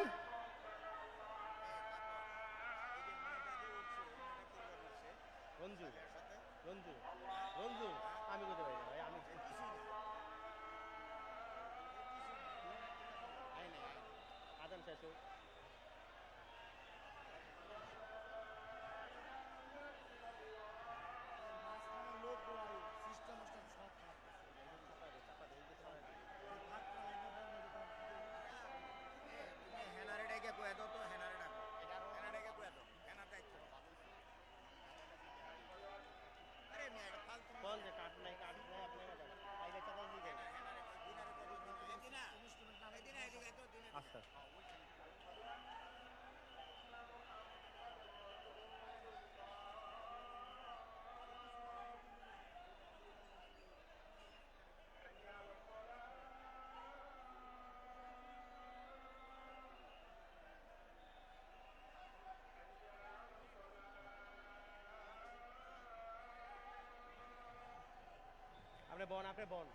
আপনি বন।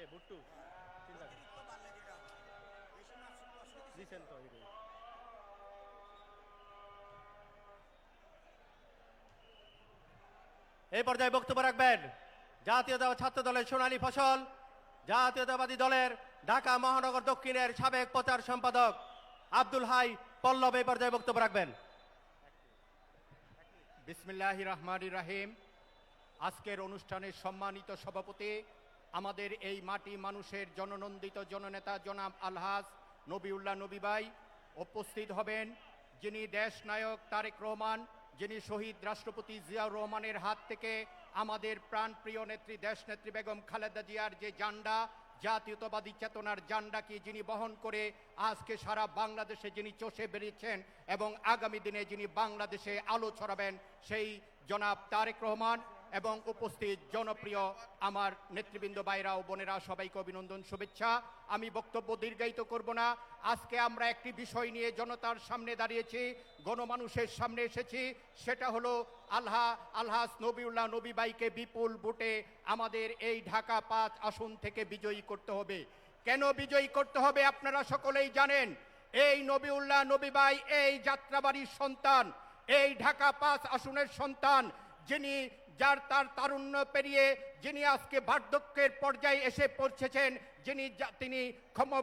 কে বুট্টু দিছেন তো এই পর্যায়ে বক্তব্য রাখবেন জাতীয়তাবাদী ছাত্র দলের সোনালী ফসল জাতীয়তাবাদী দলের ঢাকা মহানগর দক্ষিণের সাবেক প্রচার সম্পাদক আব্দুল হাই পল্লব এই পর্যায়ে বক্তব্য রাখবেন। বিসমিল্লাহির রহমানির রহিম। আজকের অনুষ্ঠানের সম্মানিত সভাপতি আমাদের এই মাটি মানুষের জননন্দিত জননেতা জনাব আলহাজ নবিউল্লাহ নবী ভাই উপস্থিত হবেন, যিনি দেশ নায়ক তারেক রহমান, যিনি শহীদ রাষ্ট্রপতি জিয়াউর রহমানের হাত থেকে আমাদের প্রাণপ্রিয় নেত্রী দেশনেত্রী বেগম খালেদা জিয়ার যে জান্ডা, জাতীয়তাবাদী চেতনার জান্ডাকে যিনি বহন করে আজকে সারা বাংলাদেশে যিনি চষে বেরিয়েছেন এবং আগামী দিনে যিনি বাংলাদেশে আলো ছড়াবেন, সেই জনাব তারেক রহমান এবং উপস্থিত জনপ্রিয় আমার নেতৃবৃন্দ ভাইরা ও বোনেরা, সবাইকে অভিনন্দন, শুভেচ্ছা। আমি বক্তব্য দীর্ঘায়িত করব না। আজকে আমরা একটি বিষয় নিয়ে জনতার সামনে দাঁড়িয়েছি, গণমানুষের সামনে এসেছি, সেটা হলো আলহাজ নবিউল্লাহ নবী ভাইকে বিপুল ভোটে আমাদের এই ঢাকা 5 আসন থেকে বিজয়ী করতে হবে। কেন বিজয়ী করতে হবে আপনারা সকলেই জানেন। এই নবিউল্লাহ নবী ভাই এই যাত্রাবাড়ির সন্তান, এই ঢাকা 5 আসনের সন্তান, যিনি যার তার তারুণ্য পেরিয়ে যিনি আজকে বার্ধক্যের পর্যায়ে এসে পৌঁছেছেন, তিনি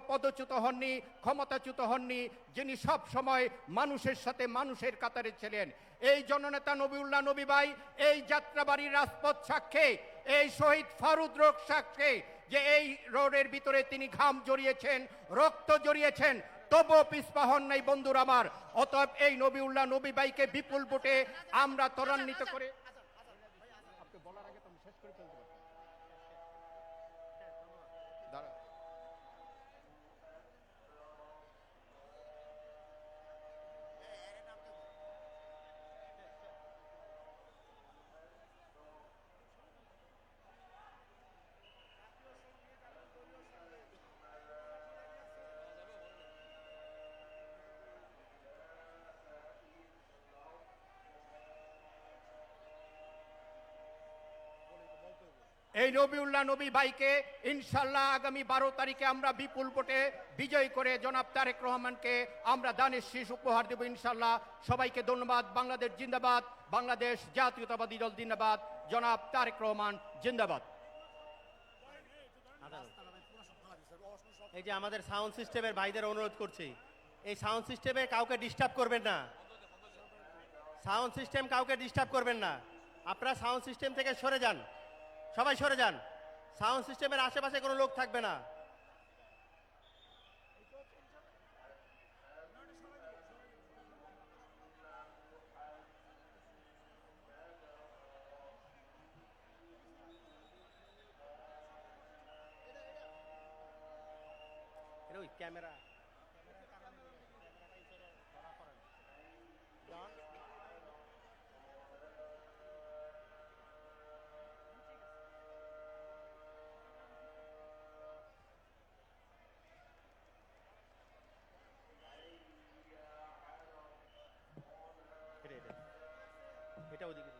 পদচ্যুত হননি, ক্ষমতাচ্যুত হননি, যিনি সব সময় মানুষের সাথে মানুষের কাতারে ছিলেন। এই জননেতা নবিউল্লাহ নবী ভাই এই যাত্রাবাড়ির রাজপথ সাক্ষী, এই শহীদ ফারুদ রোগ সাক্ষী যে এই রোডের ভিতরে তিনি ঘাম জড়িয়েছেন, রক্ত জড়িয়েছেন, তবুও পিছপা হন নাই বন্ধুরা আমার। অতএব এই নবিউল্লাহ নবী ভাইকে বিপুল ভোটে আমরা ত্বরান্বিত করে এই নবিউল্লাহ নবী ভাইকে ইনশাল্লাহ আগামী 12 তারিখে আমরা বিপুল ভোটে বিজয় করে জনাব তারেক রহমানকে আমরা দানের শীষ উপহার দেব ইনশাল্লাহ। সবাইকে ধন্যবাদ। বাংলাদেশ জিন্দাবাদ, বাংলাদেশ জাতীয়তাবাদী দল জিন্দাবাদ, জনাব তারেক রহমান জিন্দাবাদ। এই যে আমাদের সাউন্ড সিস্টেমের ভাইদের অনুরোধ করছি, এই সাউন্ড সিস্টেমে কাউকে ডিস্টার্ব করবেন না, সাউন্ড সিস্টেম কাউকে ডিস্টার্ব করবেন না। আপনারা সাউন্ড সিস্টেম থেকে সরে যান, সবাই সরে যান, সাউন্ড সিস্টেমের আশেপাশে কোনো লোক থাকবে না। ক্যামেরা এটা ওদিকে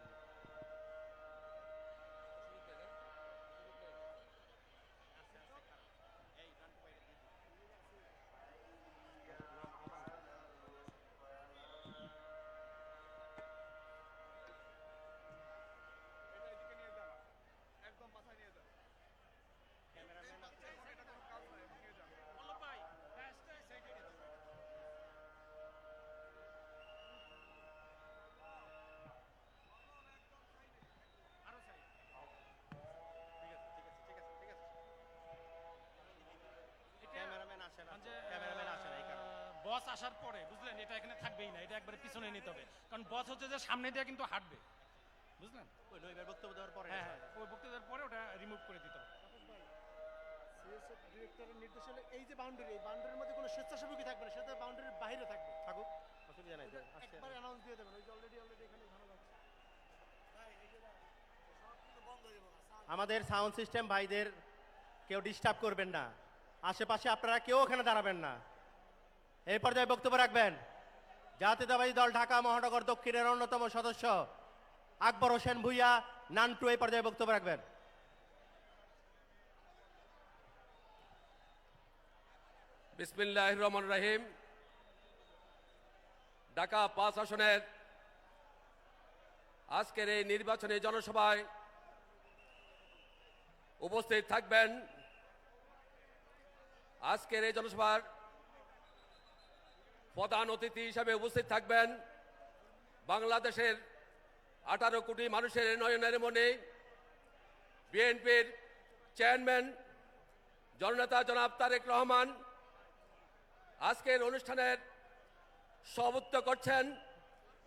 বস আসার পরে বুঝলেন, এটা এখানে থাকবেই না, এটা একবারে পিছনে নিতে হবে, কারণ বস হচ্ছে যে সামনে দিয়ে কিন্তু হাঁটবে, বুঝলেন। বক্তব্য দেওয়ার পরে, হ্যাঁ হ্যাঁ, ওই বক্তব্য দেওয়ার পরে ওটা রিমুভ করে দিতে হবে। ডিরেক্টরের নির্দেশ হলো এই যে বাউন্ডারি, এই বাউন্ডারির মধ্যে কোনো স্বেচ্ছাসেবকই থাকবে না, সেটা বাউন্ডারির বাইরে থাকবে। থাকুক, অসুবিধা নাই, একবার অ্যানাউন্স দিয়ে দেবেন। ওই যে অলরেডি এখানে জানা যাচ্ছে। আমাদের সাউন্ড সিস্টেম ভাইদের কেউ ডিস্টার্ব করবেন না, আশেপাশে আপনারা কেউ ওখানে দাঁড়াবেন না। এই পর্যায়ে বক্তব্য রাখবেন জাতীয়তাবাদী দল ঢাকা মহানগর দক্ষিণের অন্যতম সদস্য আকবর হোসেন ভুইয়া, নান্টু। এই পর্যায়ে বক্তব্য রাখবেন। বিসমিল্লাহির রহমানির রহিম। ঢাকা ৫ আসনের আজকের এই নির্বাচনী জনসভায় উপস্থিত থাকবেন। আজকের এই জনসভার প্রধান অতিথি হিসাবে উপস্থিত থাকবেন বাংলাদেশের 18 কোটি মানুষের নয়নের মনে বিএনপির চেয়ারম্যান জননেতা জনাব তারেক রহমান। আজকের অনুষ্ঠানের সভাপতিত্ব করছেন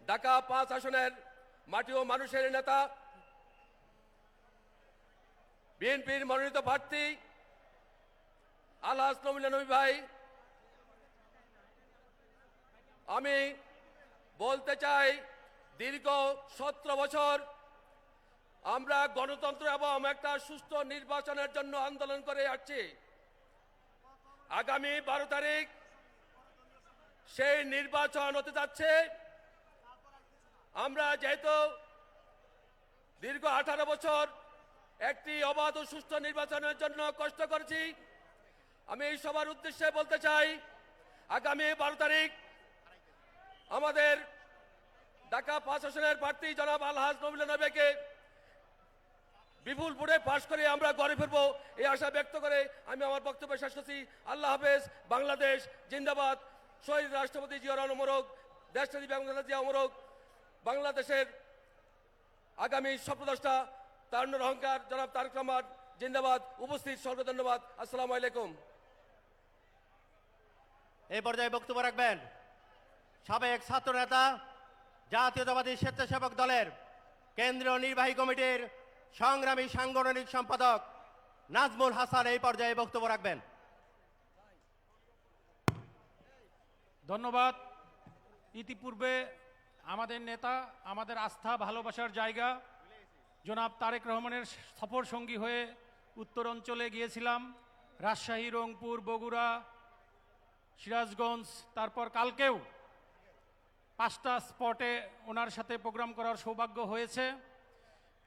ঢাকা ৫ আসনের মাটি ও মানুষের নেতা বিএনপির মনোনীত প্রার্থী আলহাজ নবীউল্লাহ নবী ভাই। আমি বলতে চাই, দীর্ঘ 17 বছর আমরা গণতন্ত্র এবং একটা সুষ্ঠু নির্বাচনের জন্য আন্দোলন করে আসছি। আগামী 12 তারিখ সেই নির্বাচন হতে যাচ্ছে। আমরা যেহেতু দীর্ঘ 18 বছর একটি অবাধ ও সুষ্ঠু নির্বাচনের জন্য কষ্ট করেছি, আমি এই সবার উদ্দেশ্যে বলতে চাই, আগামী 12 তারিখ আমাদের ঢাকা ৫ আসনের প্রার্থী জনাব আলহাজ নবীউল্লাহ নবীকে বিপুল ভোটে পাশ করে আমরা ঘরে ফিরবো, এই আশা ব্যক্ত করে আমি আমার বক্তব্য শেষ করছি। আল্লাহ হাফেজ। বাংলাদেশ জিন্দাবাদ। শহীদ রাষ্ট্রপতি জিয়া রহমান অমরক, দেশনেত্রী বেগম খালেদা জিয়া অমরক। বাংলাদেশের আগামী স্বপ্নদ্রষ্টা তারুণ্যের অহংকার জনাব তারেক রহমান জিন্দাবাদ। উপস্থিত সকলকে ধন্যবাদ। আসসালামু আলাইকুম। এই পর্যায়ে বক্তব্য রাখবেন সাবেক ছাত্র নেতা জাতীয়তাবাদী স্বেচ্ছাসেবক দলের কেন্দ্রীয় নির্বাহী কমিটির সংগ্রামী সাংগঠনিক সম্পাদক নাজমুল হাসান। এই পর্যায়ে বক্তব্য রাখবেন। ধন্যবাদ। ইতিপূর্বে আমাদের নেতা, আমাদের আস্থা ভালোবাসার জায়গা জনাব তারেক রহমানের সফর সঙ্গী হয়ে উত্তর অঞ্চলে গিয়েছিলাম। রাজশাহী, রংপুর, বগুড়া, সিরাজগঞ্জ, তারপর কালকেও 5টা স্পটে ওনার সাথে প্রোগ্রাম করার সৌভাগ্য হয়েছে।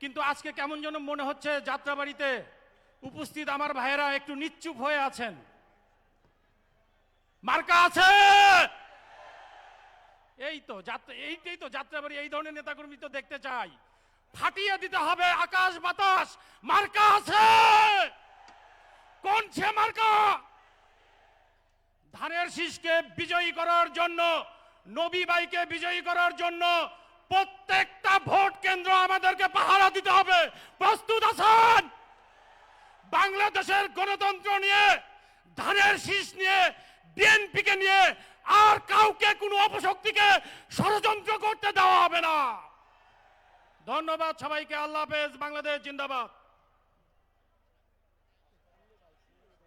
কিন্তু আজকে কেমন যেন মনে হচ্ছে যাত্রাবাড়িতে উপস্থিত আমার ভাইয়েরা একটু নিশ্চুপ হয়ে আছেন। মার্কা আছে, এইটাই তো যাত্রাবাড়ি। এই ধরনের নেতাকর্মী তো দেখতে চাই। ফাটিয়ে দিতে হবে আকাশ বাতাস। মার্কা আছে। কোন সে মার্কা? ধানের শীষকে বিজয়ী করার জন্য, নবী ভাইকে বিজয়ী করার জন্য প্রত্যেকটা ভোট কেন্দ্র আমাদেরকে পাহারা দিতে হবে। প্রস্তুত আছেন? বাংলাদেশের গণতন্ত্র নিয়ে, ধানের শীষ নিয়ে, বিএনপিকে নিয়ে আর কাউকে কোনো অপশক্তিকে ষড়যন্ত্র করতে দেওয়া হবে না। ধন্যবাদ সবাইকে। আল্লাহ হাফেজ। বাংলাদেশ জিন্দাবাদ।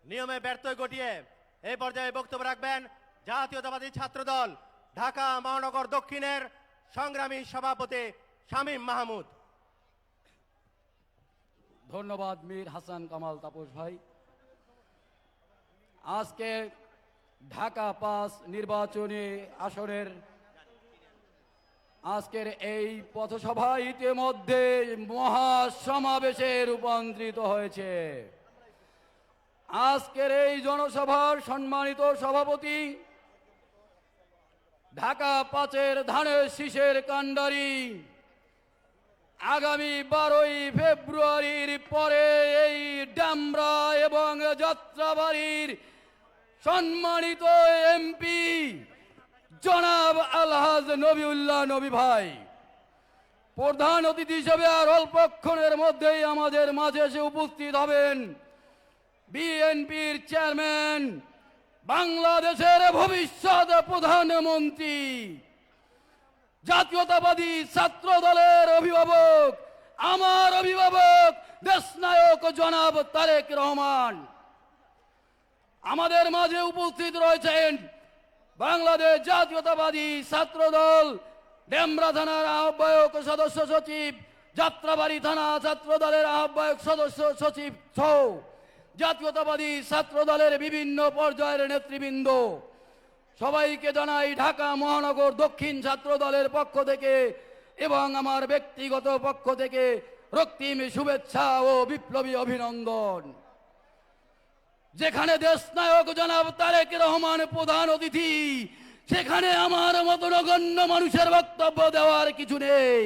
নিয়মে ব্যর্থ ঘটিয়ে এই পর্যায়ে বক্তব্য রাখবেন জাতীয়তাবাদী ছাত্রদল ঢাকা মহানগর দক্ষিণের সংগ্রামী সভাপতি শামীম মাহমুদ। ধন্যবাদ মীর হাসান কামাল তাপস ভাই। আজকে ঢাকা ৫ নির্বাচনী আসনের আজকের এই পথসভা ইতিমধ্যে মহাসমাবেশে রূপান্তরিত হয়েছে। আজকের এই জনসভার সম্মানিত সভাপতি, ঢাকা ৫-এর ধানের শীষের কাণ্ডারি, আগামী 12ই ফেব্রুয়ারির পরে এই ডামরা এবং যাত্রাবাড়ির সম্মানিত এমপি জনাব আলহাজ নবীউল্লাহ নবী ভাই প্রধান অতিথি হিসেবে আর অল্পক্ষণের মধ্যেই আমাদের মাঝে এসে উপস্থিত হবেন বিএনপির চেয়ারম্যান, বাংলাদেশের ভবিষ্যৎ প্রধানমন্ত্রী, জাতীয়তাবাদী ছাত্র দলের অভিভাবক, আমার অভিভাবক দেশনায়ক জনাব তারেক রহমান। আমাদের মাঝে উপস্থিত রয়েছেন বাংলাদেশ জাতীয়তাবাদী ছাত্র দল ডেমরা থানার আহ্বায়ক সদস্য সচিব, যাত্রাবাড়ি থানা ছাত্র দলের আহ্বায়ক সদস্য সচিব সহ জাতীয়তাবাদী ছাত্র দলের বিভিন্ন পর্যায়ের নেতৃবৃন্দ। সবাইকে জানাই ঢাকা মহানগর দক্ষিণ ছাত্র দলের পক্ষ থেকে এবং আমার ব্যক্তিগত পক্ষ থেকে রক্তিম শুভেচ্ছা ও বিপ্লবী অভিনন্দন। যেখানে দেশ নায়ক জনাব তারেক রহমান প্রধান অতিথি, সেখানে আমার মতো নগণ্য মানুষের বক্তব্য দেওয়ার কিছু নেই।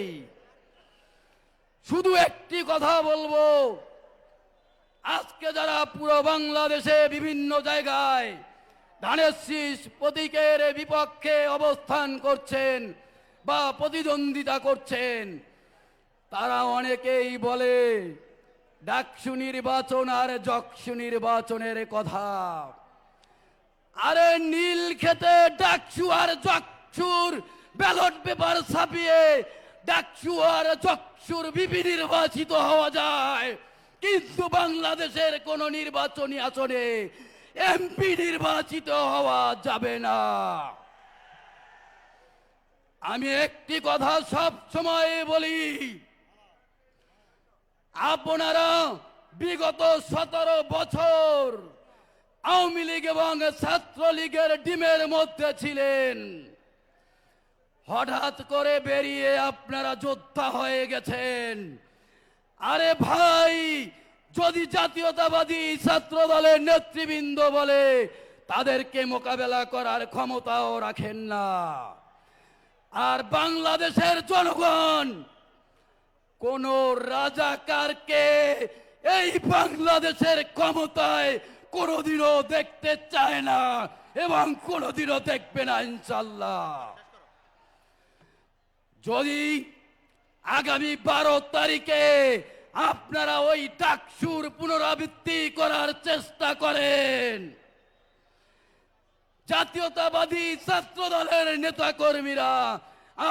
শুধু একটি কথা বলবো, আজকে যারা পুরো বাংলাদেশে বিভিন্ন জায়গায় ধানের শীষ প্রতীকের বিপক্ষে অবস্থান করছেন বা প্রতিদ্বন্দ্বিতা করছেন, তারা অনেকেই বলে ডাকসু নির্বাচন আর যকসু নির্বাচনের কথা। আরে নীল খেতে ডাকসু আর যকসুর ব্যালট পেপার ছাপিয়ে ডাকসু আর যকসুর বিপি নির্বাচিত হওয়া যায়, কিন্তু বাংলাদেশের কোন নির্বাচনী আসনে এমপি নির্বাচিত হওয়া যাবে না। আমি একটি কথা সব সময় বলি, আপনারা বিগত 17 বছর আওয়ামী লীগ এবং ছাত্রলীগের ডিমের মধ্যে ছিলেন, হঠাৎ করে বেরিয়ে আপনারা যোদ্ধা হয়ে গেছেন। আরে ভাই, যদি জাতীয়তাবাদী ছাত্র দলের নেতৃবৃন্দ বলে তাদেরকে মোকাবেলা করার ক্ষমতাও রাখেন না, আর বাংলাদেশের জনগণ কোন রাজাকারকে এই বাংলাদেশের ক্ষমতায় কোনোদিনও দেখতে চায় না এবং কোনোদিনও দেখবে না ইনশাল্লাহ। যদি আগামী 12 তারিখে আপনারা ওই ডাকসুর পুনরাবৃত্তি করার চেষ্টা করেন, জাতীয়তাবাদী ছাত্র দলের নেতা কর্মীরা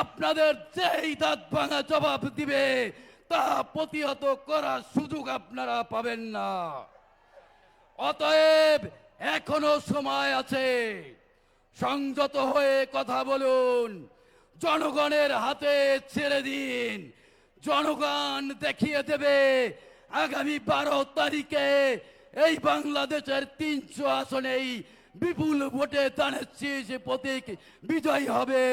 আপনাদের যেই দাঁত ভাঙা জবাব দিবে তা প্রতিহত করার সুযোগ আপনারা পাবেন না। অতএব এখনো সময় আছে, সংযত হয়ে কথা বলুন, জনগণের হাতে ছেড়ে দিন। জনগণ দেখিয়ে দেবে আগামী 12 তারিখে এই বাংলাদেশের 300 আসনেই বিপুল ভোটে ধানের শীষ প্রতীক বিজয়ী হবে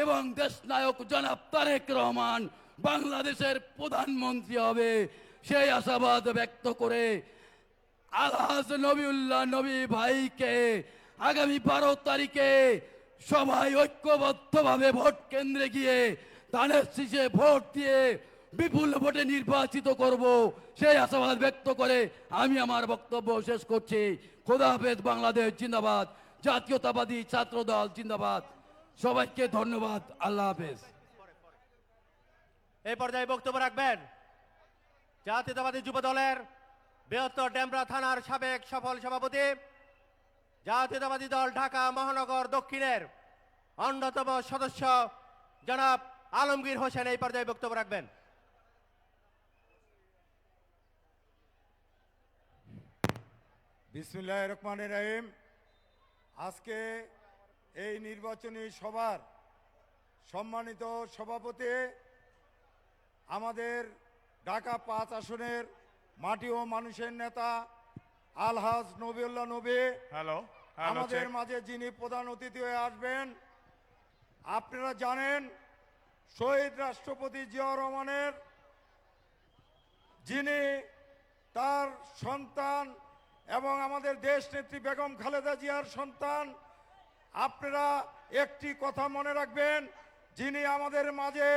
এবং দেশনায়ক জনাব তারেক রহমান বাংলাদেশের প্রধানমন্ত্রী হবে। সেই আশাবাদ ব্যক্ত করে আলহাজ নবিউল্লাহ নবী ভাইকে আগামী 12 তারিখে সবাই ঐক্যবদ্ধভাবে ভোট কেন্দ্রে গিয়ে ধানের শীষে ভোট দিয়ে বিপুল ভোটে নির্বাচিত করব, সেই আশাবাদ ব্যক্ত করে আমি আমার বক্তব্য শেষ করছি। খোদা হাফেজ। বাংলাদেশ জিন্দাবাদ। জাতীয়তাবাদী ছাত্র দল জিন্দাবাদ। সবাইকে ধন্যবাদ। আল্লাহ হাফেজ। এই পর্যায়ে বক্তব্য রাখবেন জাতীয়তাবাদী যুব দলের বৃহত্তর ডেমরা থানার সাবেক সফল সভাপতি, জাতীয়তাবাদী দল ঢাকা মহানগর দক্ষিণের অন্যতম সদস্য জনাব আলমগীর হোসেন এই পর্যায়ে বক্তব্য রাখবেন। বিসমিল্লাহির রহমানির রহিম। আজকে এই নির্বাচনী সভার সম্মানিত সভাপতি, আমাদের ঢাকা 5 আসনের মাটি ও মানুষের নেতা আলহাজ নবিউল্লাহ নবী আমাদের মাঝে যিনি প্রধান অতিথি হয়ে আসবেন। আপনারা জানেন শহীদ রাষ্ট্রপতি জিয়াউর রহমানের যিনি তার সন্তান এবং আমাদের দেশ নেত্রী বেগম খালেদা জিয়ার সন্তান, আপনারা একটি কথা মনে রাখবেন, যিনি আমাদের মাঝে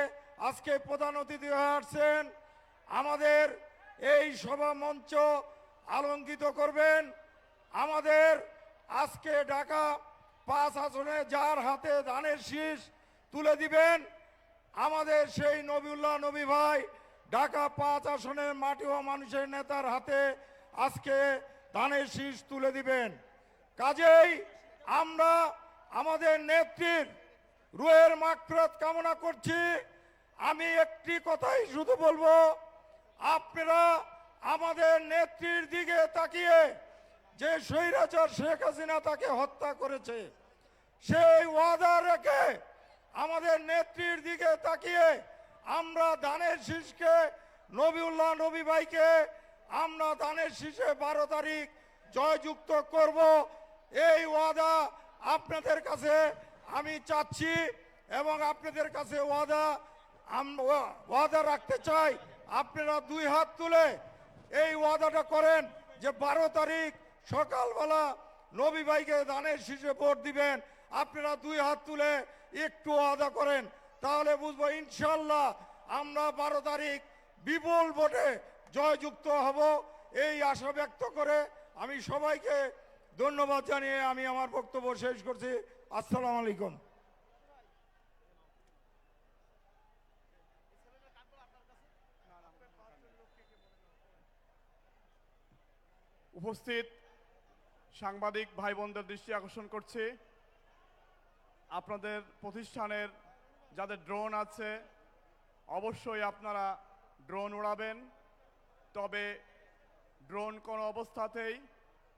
আজকে প্রধান অতিথি হয়ে আসছেন, আমাদের এই সভা মঞ্চ আলঙ্কিত করবেন। আমাদের আজকে ঢাকা 5 আসনে যার হাতে ধানের শীষ তুলে দিবেন, আমাদের সেই নবিউল্লাহ নবী ভাই ঢাকা 5 আসনের মাটি ও মানুষের নেতার হাতে আজকে ধানের শীষ তুলে দিবেন। কাজেই আমরা আমাদের নেত্রীর রুহের মাগফিরাত কামনা করছি। আমি একটি কথাই শুধু বলবো, আপনারা আমাদের নেত্রীর দিকে তাকিয়ে যে স্বৈরাচার শেখ হাসিনা তাকে হত্যা করেছে, সেই ওয়াদা রেখে আমাদের নেত্রীর দিকে তাকিয়ে আমরা ধানের শীষকে নবিউল্লাহ নবী ভাইকে আমরা ধানের শীষে 12 তারিখ জয়যুক্ত করব। এই ওয়াদা আপনাদের কাছে আমি চাচ্ছি এবং আপনাদের কাছে ওয়াদা রাখতে চাই। আপনারা 2 হাত তুলে এই ওয়াদাটা করেন যে 12 তারিখ সকালবেলা নবী ভাইকে দানের শীষে ভোট দিবেন। আপনারা দুই হাত তুলে একটু আদা করেন, তাহলে বুঝবো ইনশাল্লাহ আমরা 12 তারিখ বিপুল ভোটে জয়যুক্ত হব। এই আশা ব্যক্ত করে আমি সবাইকে ধন্যবাদ জানিয়ে আমি আমার বক্তব্য শেষ করছি। আসসালামু আলাইকুম। উপস্থিত সাংবাদিক ভাই বোনদের দৃষ্টি আকর্ষণ করছি, আপনাদের প্রতিষ্ঠানের যাদের ড্রোন আছে অবশ্যই আপনারা ড্রোন উড়াবেন, তবে ড্রোন কোনো অবস্থাতেই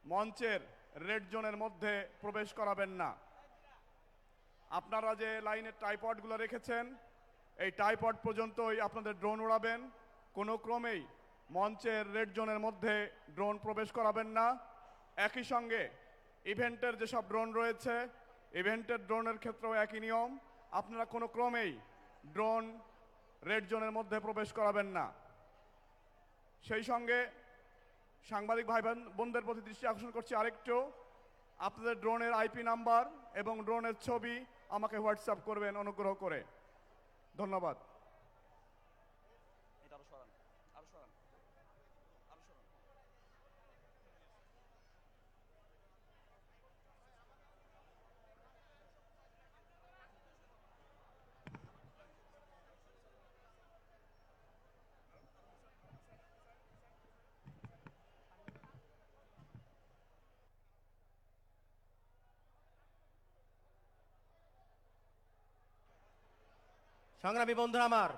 মঞ্চের রেড জোনের মধ্যে প্রবেশ করাবেন না। আপনারা যে লাইনের টাইপডগুলো রেখেছেন এই টাইপড পর্যন্তই আপনাদের ড্রোন উড়াবেন, কোনো ক্রমেই মঞ্চের রেড জোনের মধ্যে ড্রোন প্রবেশ করাবেন না। একই সঙ্গে ইভেন্টের যেসব ড্রোন রয়েছে ইভেন্টের ড্রোনের ক্ষেত্রেও একই নিয়ম, আপনারা কোনো ক্রমেই ড্রোন রেড জোনের মধ্যে প্রবেশ করাবেন না। সেই সঙ্গে সাংবাদিক ভাই বোনদের প্রতি দৃষ্টি আকর্ষণ করছি আরেকটু, আপনাদের ড্রোনের আইপি নাম্বার এবং ড্রোনের ছবি আমাকে হোয়াটসঅ্যাপ করবেন অনুগ্রহ করে। ধন্যবাদ। সংগ্রামী বন্ধুরা আমার,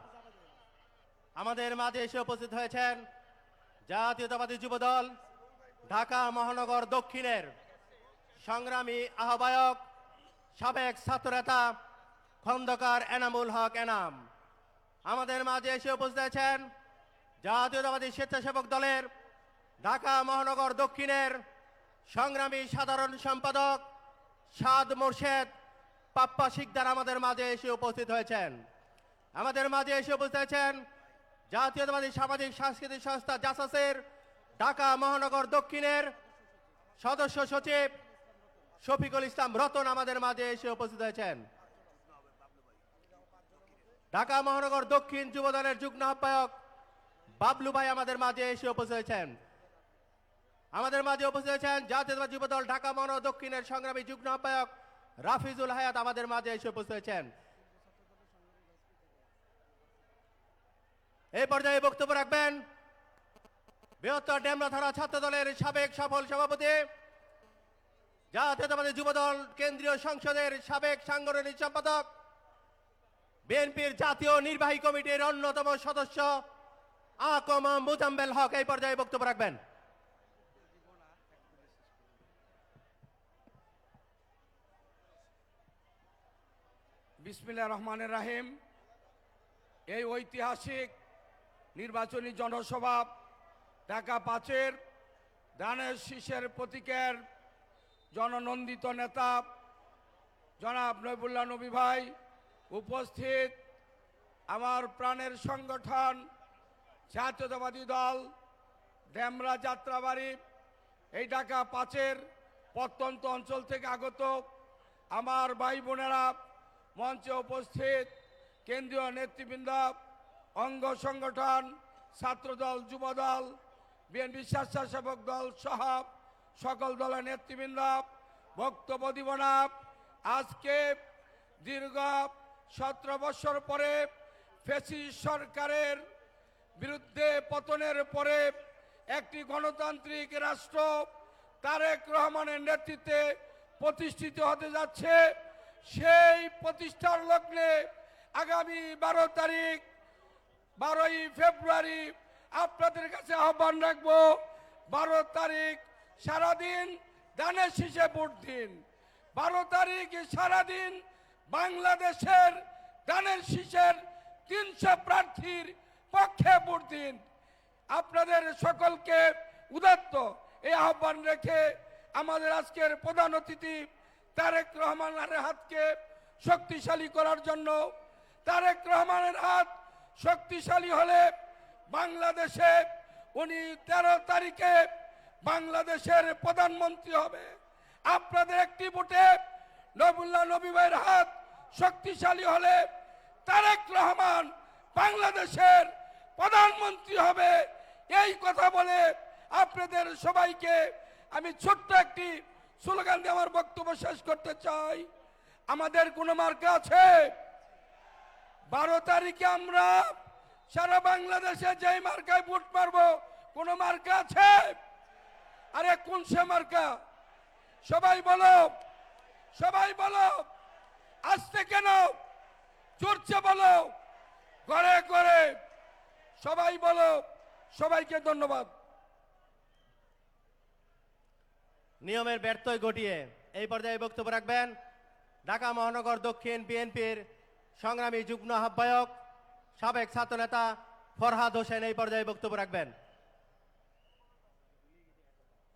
আমাদের মাঝে এসে উপস্থিত হয়েছেন জাতীয়তাবাদী যুবদল ঢাকা মহানগর দক্ষিণের সংগ্রামী আহ্বায়ক সাবেক ছাত্রনেতা খন্দকার এনামুল হক এনাম। আমাদের মাঝে এসে উপস্থিত আছেন জাতীয়তাবাদী স্বেচ্ছাসেবক দলের ঢাকা মহানগর দক্ষিণের সংগ্রামী সাধারণ সম্পাদক সাদ মোর্শেদ পাপ্পা শিকদার আমাদের মাঝে এসে উপস্থিত হয়েছেন। আমাদের মাঝে এসে উপস্থিত আছেন জাতীয়তাবাদী সামাজিক সাংস্কৃতিক সংস্থা জাসাসের ঢাকা মহানগর দক্ষিণের সদস্য সচিব শফিকুল ইসলাম রতন আমাদের মাঝে এসে উপস্থিত হয়েছেন। ঢাকা মহানগর দক্ষিণ যুবদলের যুগ্ম আহ্বায়ক বাবলু ভাই আমাদের মাঝে এসে উপস্থিত হয়েছেন। আমাদের মাঝে উপস্থিত হয়েছেন জাতীয়তাবাদী যুবদল ঢাকা মহানগর দক্ষিণের সংগ্রামী যুগ্ম আহ্বায়ক রাফিজুল হায়াত আমাদের মাঝে এসে উপস্থিত হয়েছেন। এই পর্যায়ে বক্তব্য রাখবেন বৃহত্তর ডেমরা থানা ছাত্র দলের সাবেক সফল সভাপতি, জাতীয়তাবাদী যুবদল কেন্দ্রীয় সংসদের সাবেক সাংগঠনিক সম্পাদক, বিএনপির জাতীয় নির্বাহী কমিটির অন্যতম সদস্য আকমা মুজাম্মেল হক এই পর্যায়ে বক্তব্য রাখবেন। বিসমিল্লাহির রহমানির রহিম। এই ঐতিহাসিক নির্বাচনী জনসভা ঢাকা 5-এর ধানের শীষের প্রতীকের জননন্দিত নেতা জনাব নবিউল্লাহ নবী ভাই উপস্থিত, আমার প্রাণের সংগঠন জাতীয়তাবাদী দল ডেমরা যাত্রাবাড়ি এই ঢাকা 5-এর প্রত্যন্ত অঞ্চল থেকে আগত আমার ভাই বোনেরা, মঞ্চে উপস্থিত কেন্দ্রীয় নেতৃবৃন্দ, অঙ্গ সংগঠন, ছাত্রদল, যুবদল, বিএনপি স্বেচ্ছাসেবক দল সহ সকল দলের নেতৃবৃন্দ, বক্তব্য দিব না। আজকে দীর্ঘ 17 বছর পরে ফ্যাসিস্ট সরকারের বিরুদ্ধে পতনের পরে একটি গণতান্ত্রিক রাষ্ট্র তারেক রহমানের নেতৃত্বে প্রতিষ্ঠিত হতে যাচ্ছে। সেই প্রতিষ্ঠার লগ্নে আগামী 12ই ফেব্রুয়ারি আপনাদের কাছে আহ্বান রাখবো, 12 তারিখ সারাদিন ধানের শীষে ভোট দিন। 12 তারিখ সারাদিন বাংলাদেশের ধানের শীষের 300 প্রার্থীর পক্ষে ভোট দিন। আপনাদের সকলকে উদাত্ত এই আহ্বান রেখে আমাদের আজকের প্রধান অতিথি তারেক রহমানের হাতকে শক্তিশালী করার জন্য, তারেক রহমানের হাত শক্তিশালী হলে বাংলাদেশে উনি 13 তারিখে বাংলাদেশের প্রধানমন্ত্রী হবে। আপনাদের একটি ভোটে নবুল্লাহ নবী ভাইয়ের হাত শক্তিশালী হলে তারেক রহমান বাংলাদেশের প্রধানমন্ত্রী হবে। এই কথা বলে আপনাদের সবাইকে আমি ছোট্ট একটি স্লোগান দিয়ে আমার বক্তব্য শেষ করতে চাই। আমাদের কোনো মার্কা আছে? 12 তারিখে আমরা সারা বাংলাদেশে যেই মার্কায় ভোট মারবো, কোনো মার্কা আছে? আরে কোন সে মার্কা? সবাই বলো, সবাই বলো, আসতে কেন চড়ছে বলো, ঘরে ঘরে সবাই বলো। সবাইকে ধন্যবাদ। নিয়মের ব্যর্থই ঘটিয়ে এই পর্যায়ে বক্তব্য রাখবেন ঢাকা মহানগর দক্ষিণ বিএনপির সংগ্রামী যুগ্ম আহ্বায়ক সাবেক ছাত্রনেতা ফরহাদ হোসেন এই পর্যায়ে বক্তব্য রাখবেন।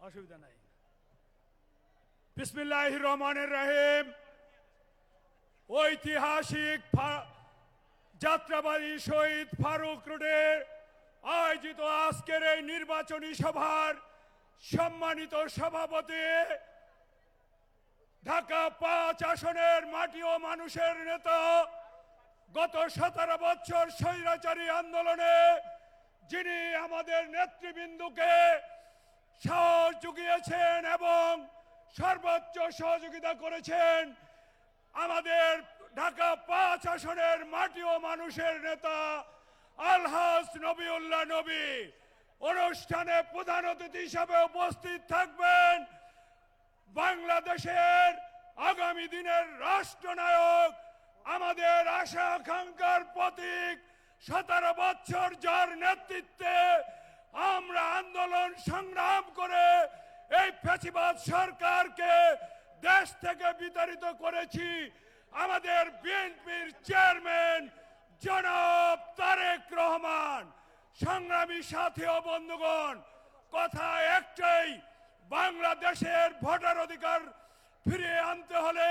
অসুবিধা নাই। বিসমিল্লাহির রহমানির রহিম। ঐতিহাসিক যাত্রাবাড়ি শহীদ ফারুক রোডে আয়োজিত আজকের এই নির্বাচনী সভার সম্মানিত সভাপতি, ঢাকা 5 আসনের মাটি ও মানুষের নেতা, গত 17 বছর স্বৈরাচারী আন্দোলনে যিনি আমাদের নেতৃবৃন্দকে সাহস জুগিয়েছেন এবং সর্বোচ্চ সহযোগিতা করেছেন, আমাদের ঢাকা 5 আসনের মাটি ও মানুষের নেতা আলহাজ নবিউল্লাহ নবী অনুষ্ঠানে প্রধান অতিথি হিসাবে উপস্থিত থাকবেন। বাংলাদেশের আগামী দিনের রাষ্ট্রনায়ক, আমাদের আশা আকাঙ্ক্ষার প্রতীক, 17 বছর যার নেতৃত্বে আমরা আন্দোলন সংগ্রাম করে এই ফ্যাসিবাদ সরকারকে দেশ থেকে বিতাড়িত করেছি, আমাদের বিএনপির চেয়ারম্যান জনাব তারেক রহমান। সংগ্রামী সাথী ও বন্ধুগণ, কথা একটাই, বাংলাদেশের ভোটার অধিকার ফিরিয়ে আনতে হলে,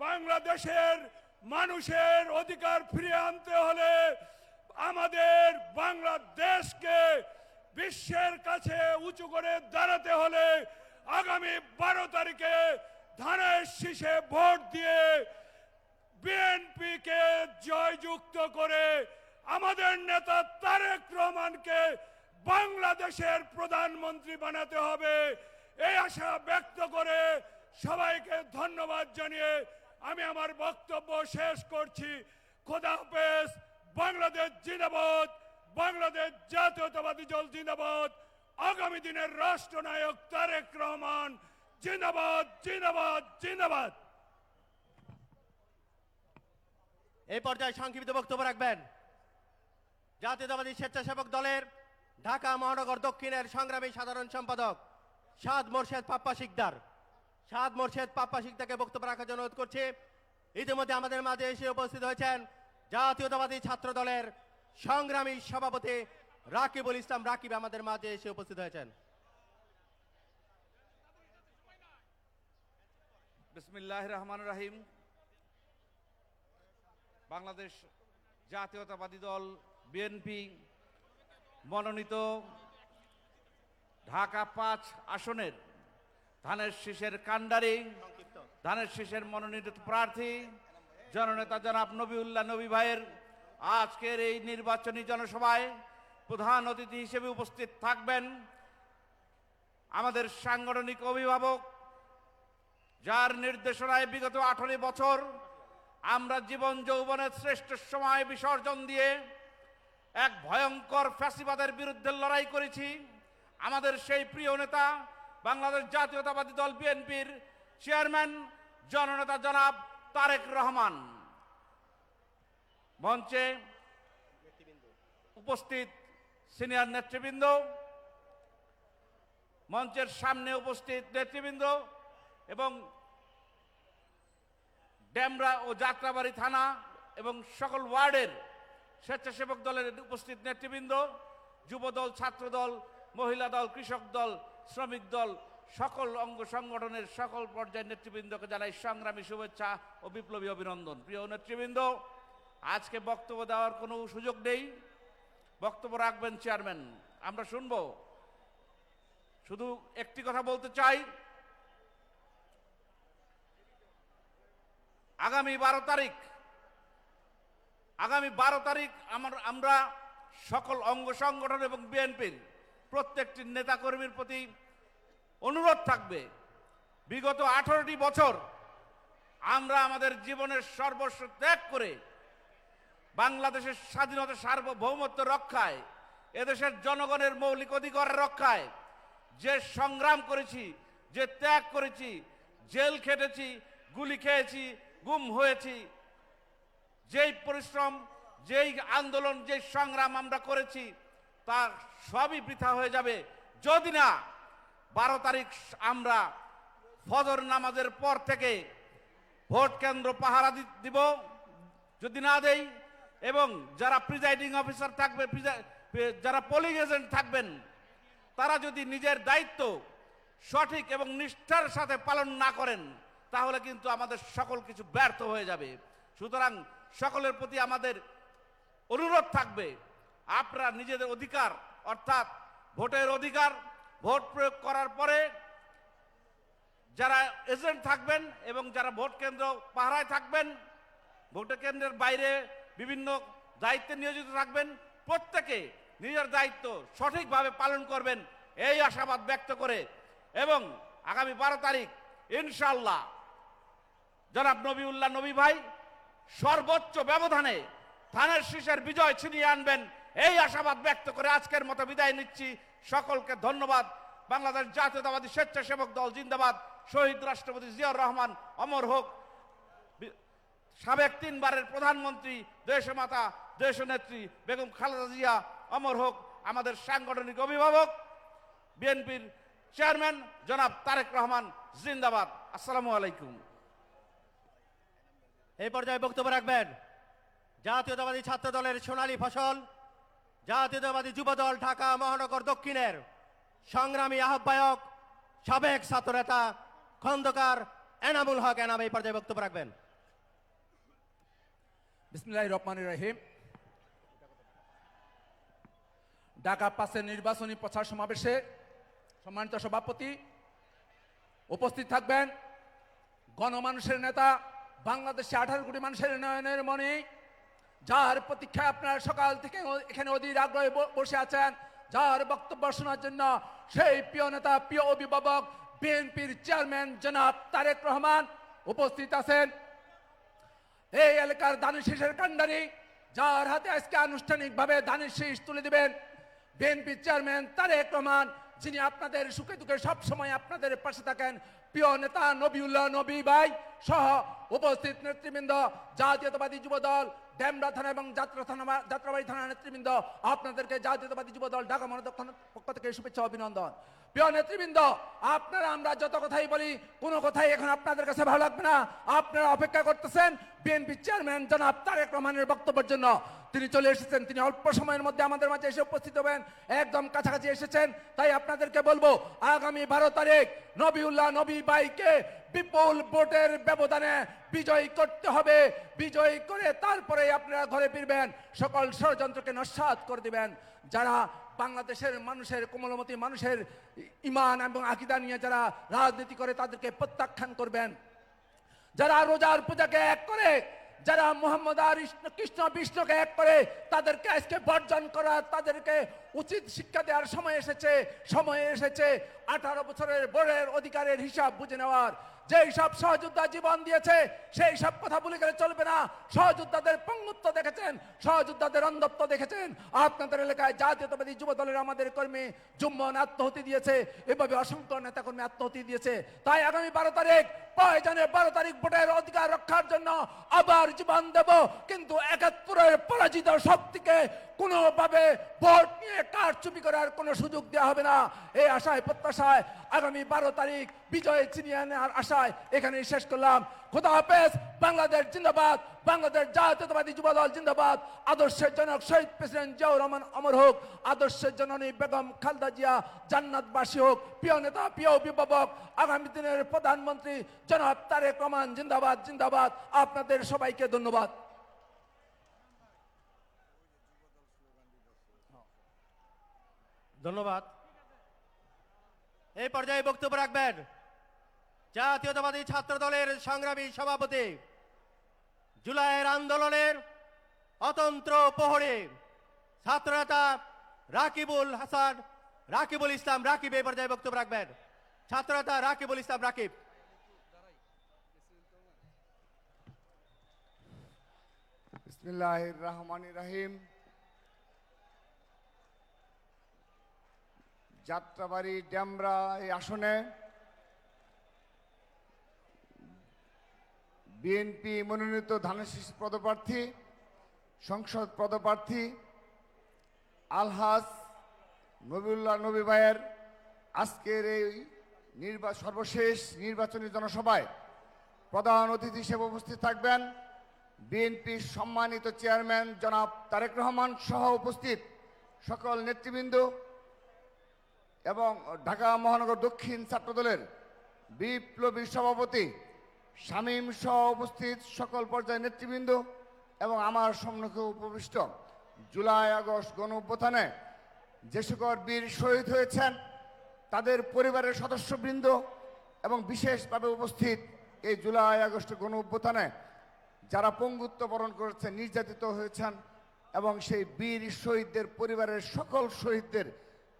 বাংলাদেশের মানুষের অধিকার ফিরিয়ে আনতে হলে, আমাদের বাংলাদেশকে বিশ্বের কাছে উঁচু করে দাঁড়াতে হলে আগামী 12 তারিখে ধানের শীষে ভোট দিয়ে বিএনপিকে জয়যুক্ত করে আমাদের নেতা তারেক রহমানকে বাংলাদেশের প্রধানমন্ত্রী বানাতে হবে। এই আশা ব্যক্ত করে সবাইকে ধন্যবাদ জানিয়ে আমি আমার বক্তব্য শেষ করছি। খোদা হাফেজ। বাংলাদেশ জিন্দাবাদ, বাংলাদেশ জাতীয়তাবাদী দল জিন্দাবাদ, আগামী দিনের রাষ্ট্রনায়ক তারেক রহমান জিন্দাবাদ, জিন্দাবাদ, জিন্দাবাদ। এই পর্যায়ে সংক্ষিপ্ত বক্তব্য রাখবেন জাতীয়তাবাদী স্বেচ্ছাসেবক দলের ঢাকা মহানগর দক্ষিণের সংগ্রামী সাধারণ সম্পাদক সাদ মোর্শেদ পাপ্পা শিকদার। সাদ মোর্শেদ পাপ্পা শিকদারকে বক্তব্য রাখার জন্য অনুরোধ করছি। ইতিমধ্যে আমাদের মাঝে এসে উপস্থিত হয়েছেন জাতীয়তাবাদী ছাত্র দলের সংগ্রামী সভাপতি রাকিবুল ইসলাম। রাকিব আমাদের মাঝে এসে উপস্থিত হয়েছেন। বিসমিল্লাহির রহমানির রহিম। বাংলাদেশ জাতীয়তাবাদী দল বিএনপি মনোনীত ঢাকা 5 আসনের ধানের শীষের কাণ্ডারি, ধানের শীষের মনোনীত প্রার্থী জননেতা জনাব নবিউল্লাহ নবী ভাইয়ের আজকের এই নির্বাচনী জনসভায় প্রধান অতিথি হিসেবে উপস্থিত থাকবেন আমাদের সাংগঠনিক অভিভাবক, যার নির্দেশনায় বিগত 18 বছর আমরা জীবন যৌবনের শ্রেষ্ঠ সময় বিসর্জন দিয়ে এক ভয়ঙ্কর ফ্যাসিবাদের বিরুদ্ধে লড়াই করেছি। আমাদের সেই প্রিয় নেতা বাংলাদেশ জাতীয়তাবাদী দল বিএনপির চেয়ারম্যান জননেতা জনাব তারেক রহমান। মঞ্চে উপস্থিত সিনিয়র নেতৃবৃন্দ, মঞ্চের সামনে উপস্থিত নেতৃবৃন্দ এবং ডেমরা ও যাত্রাবাড়ি থানা এবং সকল ওয়ার্ডের স্বেচ্ছাসেবক দলের উপস্থিত নেতৃবৃন্দ, যুবদল, ছাত্রদল, মহিলা দল, কৃষক দল, শ্রমিক দল, সকল অঙ্গ সংগঠনের সকল পর্যায়ের নেতৃবৃন্দকে জানাই সংগ্রামী শুভেচ্ছা ও বিপ্লবী অভিনন্দন। প্রিয় নেতৃবৃন্দ, আজকে বক্তব্য দেওয়ার কোনো সুযোগ নেই, বক্তব্য রাখবেন চেয়ারম্যান। আমরা শুনব শুধু একটি কথা বলতে চাই, আগামী 12 তারিখ আমরা সকল অঙ্গ সংগঠন এবং বিএনপির প্রত্যেকটি নেতাকর্মীর প্রতি অনুরোধ থাকবে, বিগত 18টি বছর আমরা আমাদের জীবনের সর্বস্ব ত্যাগ করে বাংলাদেশের স্বাধীনতা সার্বভৌমত্ব রক্ষায়, এদেশের জনগণের মৌলিক অধিকার রক্ষায় যে সংগ্রাম করেছি, যে ত্যাগ করেছি, জেল খেটেছি, গুলি খেয়েছি, গুম হয়েছি, যেই পরিশ্রম, যেই আন্দোলন, যেই সংগ্রাম আমরা করেছি, তা সবই বৃথা হয়ে যাবে যদি না 12 তারিখ আমরা ফজর নামাজের পর থেকে ভোট কেন্দ্র পাহারা দিব, যদি না দেই, এবং যারা প্রিজাইডিং অফিসার থাকবে, যারা পোলিং এজেন্ট থাকবেন, তারা যদি নিজের দায়িত্ব সঠিক এবং নিষ্ঠার সাথে পালন না করেন, তাহলে কিন্তু আমাদের সকল কিছু ব্যর্থ হয়ে যাবে। সুতরাং সকলের প্রতি আমাদের অনুরোধ থাকবে, আপনারা নিজেদের অধিকার, অর্থাৎ ভোটের অধিকার, ভোট প্রয়োগ করার পরে যারা এজেন্ট থাকবেন এবং যারা ভোট কেন্দ্র পাহারায় থাকবেন, ভোট কেন্দ্রের বাইরে বিভিন্ন দায়িত্বে নিয়োজিত থাকবেন, প্রত্যেকে নিজের দায়িত্ব সঠিকভাবে পালন করবেন এই আশাবাদ ব্যক্ত করে, এবং আগামী 12 তারিখ ইনশাআল্লাহ জনাব নবিউল্লাহ নবী ভাই সর্বোচ্চ ব্যবধানে ধানের শীষের বিজয় ছিনিয়ে আনবেন এই আশাবাদ ব্যক্ত করে আজকের মতো বিদায় নিচ্ছি। সকলকে ধন্যবাদ। বাংলাদেশ জাতীয়তাবাদী স্বেচ্ছাসেবক দল জিন্দাবাদ। শহীদ রাষ্ট্রপতি জিয়াউর রহমান অমর হোক। সাবেক 3 বারের প্রধানমন্ত্রী দেশমাতা দেশনেত্রী বেগম খালেদা জিয়া অমর হোক। আমাদের সাংগঠনিক অভিভাবক বিএনপির চেয়ারম্যান জনাব তারেক রহমান জিন্দাবাদ। আসসালামু আলাইকুম। এই পর্যায়ে বক্তব্য রাখবেন জাতীয়তাবাদী ছাত্র দলের সোনালী ফসল, জাতীয়তাবাদী যুবদল ঢাকা মহানগর দক্ষিণের সংগ্রামী আহ্বায়ক, সাবেক ছাত্রনেতা খন্দকার এনামুল হক এনাম এই পর্যায়ে বক্তব্য রাখবেন। বিসমিল্লাহির রহমানির রহিম। ঢাকা 5 নির্বাচনী প্রচার সমাবেশে সম্মানিত সভাপতি উপস্থিত থাকবেন, গণমানুষের নেতা, বাংলাদেশে 18 কোটি মানুষের নয়নের মণি, যার প্রতীক্ষায় আপনারা সকাল থেকে এখানে অধীর আগ্রহে বসে আছেন, যার বক্তব্য শোনার জন্য সেই প্রিয় নেতা, প্রিয় অভিভাবক বিএনপির চেয়ারম্যান জনাব তারেক রহমান উপস্থিত আছেন। এই এলাকার দানের শীষের কাণ্ডারি, যার হাতে আজকে আনুষ্ঠানিকভাবে দানের শীষ তুলে দিবেন বিএনপির চেয়ারম্যান তারেক রহমান, যিনি আপনাদের সুখে দুঃখে সবসময় আপনাদের পাশে থাকেন। প্রিয় নেতা নবিউল্লাহ নবী ভাই সহ উপস্থিত নেতৃবৃন্দ, জাতীয়তাবাদী যুবদল ডেমরা থানা এবং যাত্রাবাড়ি থানা নেতৃবৃন্দ, আপনাদেরকে জাতীয়তাবাদী যুবদল ঢাকা মহানগর পক্ষ থেকে শুভেচ্ছা অভিনন্দন। প্রিয় নেতৃবৃন্দ, আপনারা আমরা যত কথাই বলি, কোনো কথাই এখন আপনাদের কাছে ভালো লাগবে না। আপনারা অপেক্ষা করতেছেন বিএনপি চেয়ারম্যান জনাব তারেক রহমানের বক্তব্যের জন্য। তিনি চলে এসেছেন, তিনি অল্প সময়ের মধ্যে আমাদের মাঝে এসে উপস্থিত হবেন, একদম কাছাকাছি এসেছেন। তাই আপনাদেরকে বলবো, আগামী 12 তারিখ নবিউল্লাহ নবী ভাইকে বিপুল ভোটের ব্যবধানে বিজয়ী করতে হবে। বিজয়ী করে তারপরে আপনারা ঘরে ফিরবেন, সকল ষড়যন্ত্রকে নস্যাৎ করে দিবেন। যারা বাংলাদেশের মানুষের, কোমলমতি মানুষের ঈমান এবং আকীদা নিয়ে যারা রাজনীতি করে, তাদেরকে প্রত্যাখ্যান করবেন। যারা রোজার পূজাকে এক করে, যারা মোহাম্মদ আর কৃষ্ণ বিষ্ণুকে এক করে, তাদেরকে আজকে বর্জন করা, তাদেরকে উচিত শিক্ষা দেওয়ার সময় এসেছে। 18 বছরের বড়ের অধিকারের হিসাব বুঝে নেওয়ার। যেই সব সহযোদ্ধা জীবন দিয়েছে সেই সব কথা ভুলে গেলে চলবে না। সহযোদ্ধাদের পঙ্গুত্ব দেখেছেন, সহযোদ্ধাদের অন্ধত্ব দেখেছেন। আপনাদের এলাকায় জাতীয়তাবাদী যুব দলের আমাদের কর্মী জুম্মন আত্মহতি দিয়েছে, এভাবে অসংখ্য নেতা কর্মী আত্মহতি দিয়েছে। তাই আগামী 12 তারিখ প্রয়োজনে 12 তারিখ ভোটের অধিকার রক্ষার জন্য আবার জীবন দেব, কিন্তু 71-এর পরাজিত শক্তিকে কোনোভাবে ভোট নিয়ে কারচুপি করার কোনো সুযোগ দেওয়া হবে না। এই আশায় প্রত্যাশায় আগামী 12 তারিখ বিজয় ছিনিয়ে আনার আশায় এখানেই শেষ করলাম। খোদা হাফেজ। বাংলাদেশ জিন্দাবাদ, বাংলাদেশ জাতীয়তাবাদী যুবদল জিন্দাবাদ। আদর্শের জনক শহীদ প্রেসিডেন্ট জিয়াউর রহমান অমর হোক। আদর্শের জননী বেগম খালেদা জিয়া জান্নাতবাসী হোক। প্রিয় নেতা, প্রিয় অভিভাবক, আগামী দিনের প্রধানমন্ত্রী জনাব তারেক রহমান জিন্দাবাদ, জিন্দাবাদ। আপনাদের সবাইকে ধন্যবাদ। ধন্যবাদ। এই পর্যায়ে বক্তব্য রাখবেন জাতীয়তাবাদী ছাত্র দলের সংগ্রামী সভাপতি, জুলাইয়ের আন্দোলনের অতন্ত্র প্রহরী ছাত্রনেতা রাকিবুল ইসলাম রাকিব এই পর্যায়ে বক্তব্য রাখবেন। ছাত্রনেতা রাকিবুল ইসলাম রাকিব। বিসমিল্লাহির রহমানির রহিম। যাত্রাবাড়ি ডেমরা এই আসনে বিএনপি মনোনীত ধানের পদপ্রার্থী, সংসদ পদপ্রার্থী আলহাজ নবিউল্লাহ নবী ভাইয়ের আজকের এই সর্বশেষ নির্বাচনী জনসভায় প্রধান অতিথি হিসেবে উপস্থিত থাকবেন বিএনপির সম্মানিত চেয়ারম্যান জনাব তারেক রহমান সহ উপস্থিত সকল নেতৃবৃন্দ এবং ঢাকা মহানগর দক্ষিণ ছাত্রদলের বিপ্লবী সভাপতি শামীম সহ উপস্থিত সকল পর্যায়ের নেতৃবৃন্দ এবং আমার সম্মুখে উপবিষ্ট জুলাই আগস্ট গণ অভ্যুত্থানে যে সকল বীর শহীদ হয়েছেন তাদের পরিবারের সদস্যবৃন্দ এবং বিশেষভাবে উপস্থিত এই জুলাই আগস্ট গণ অভ্যুত্থানে যারা পঙ্গুত্ব বরণ করেছেন, নির্যাতিত হয়েছেন এবং সেই বীর শহীদদের পরিবারের সকল শহীদদের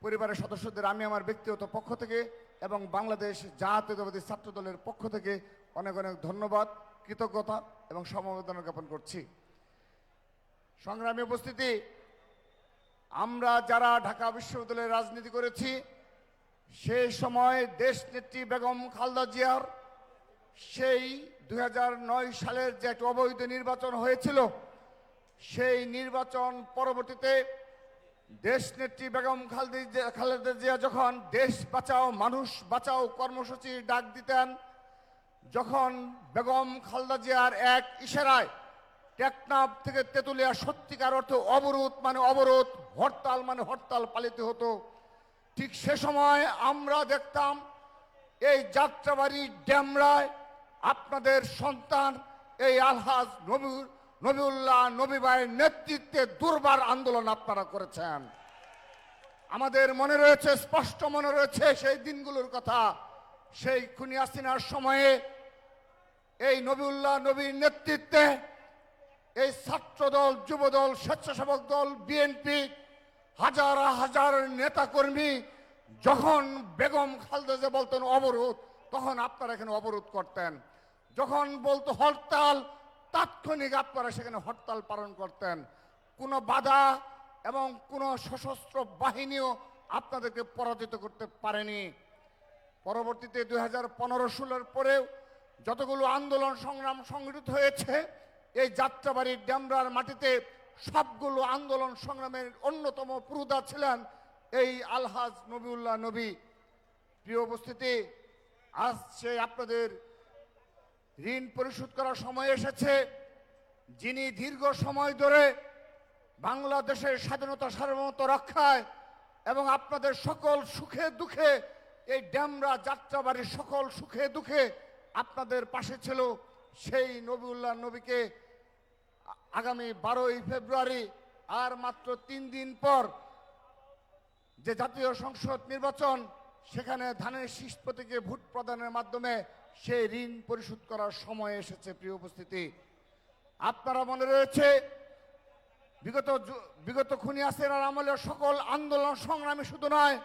পরিবারের সদস্যদের আমি আমার ব্যক্তিগত পক্ষ থেকে এবং বাংলাদেশ জাতীয়তাবাদী ছাত্র দলের পক্ষ থেকে অনেক অনেক ধন্যবাদ, কৃতজ্ঞতা এবং সমবেদনা জ্ঞাপন করছি। সংগ্রামী উপস্থিতি, আমরা যারা ঢাকা বিশ্ববিদ্যালয়ে রাজনীতি করেছি সেই সময় দেশনেত্রী বেগম খালেদা জিয়ার সেই 2009 সালের যে একটা অবৈধ নির্বাচন হয়েছিল, সেই নির্বাচন পরবর্তীতে দেশনেত্রী বেগম খালেদা জিয়া যখন দেশ বাঁচাও মানুষ বাঁচাও কর্মসূচি ডাক দিতেন, যখন বেগম খালেদা জিয়ার এক ইশারায় টেকনাফ থেকে তেঁতুলিয়া সত্যিকার অর্থে অবরোধ মানে অবরোধ, হরতাল মানে হরতাল পালিত হতো, ঠিক সে সময় আমরা দেখতাম এই যাত্রাবাড়ি ডেমরায় আপনাদের সন্তান এই আলহাজ নবিউল্লাহ নবী ভাইয়ের নেতৃত্বে দুর্বার আন্দোলন আপনারা করেছেন। আমাদের মনে রয়েছে, স্পষ্ট মনে রয়েছে সেই দিনগুলোর কথা। সেই খুনি হাসিনার সময়ে এই নবিউল্লাহ নবীর নেতৃত্বে এই ছাত্রদল, যুবদল, স্বেচ্ছাসেবক দল, বিএনপি হাজার হাজার নেতাকর্মী যখন বেগম খালেদা জিয়া বলতেন অবরোধ, তখন আপনারা এখানে অবরোধ করতেন। যখন বলতো হরতাল, তাৎক্ষণিক আপনারা সেখানে হরতাল পালন করতেন। কোনো বাধা এবং কোনো সশস্ত্র বাহিনীও আপনাদেরকে পরাজিত করতে পারেনি। পরবর্তীতে 2015-16 পরেও যতগুলো আন্দোলন সংগ্রাম সংগঠিত হয়েছে এই যাত্রাবাড়ির ডেমরার মাটিতে, সবগুলো আন্দোলন সংগ্রামের অন্যতম পুরুদা ছিলেন এই আলহাজ নবিউল্লাহ নবী। প্রিয় উপস্থিতি, আজ সে আপনাদের ঋণ পরিশোধ করার সময় এসেছে। যিনি দীর্ঘ সময় ধরে বাংলাদেশের স্বাধীনতা সার্বভৌমত্ব রক্ষায় এবং আপনাদের সকল সুখে দুঃখে এই ডেমরা যাত্রাবাড়ির সকল সুখে দুঃখে আপনাদের পাশে ছিল, সেই নবিউল্লাহ নবীকে আগামী 12ই ফেব্রুয়ারি আর মাত্র 3 দিন পর যে জাতীয় সংসদ নির্বাচন, সেখানে ধানের শীষ প্রতীকে ভোট প্রদানের মাধ্যমে সেই ঋণ পরিশোধ করার সময় এসেছে। প্রিয় উপস্থিতি, আপনারা মনে রয়েছে বিগত খুনি হাসিনার আমলে সকল আন্দোলন সংগ্রামী শুধু নয়,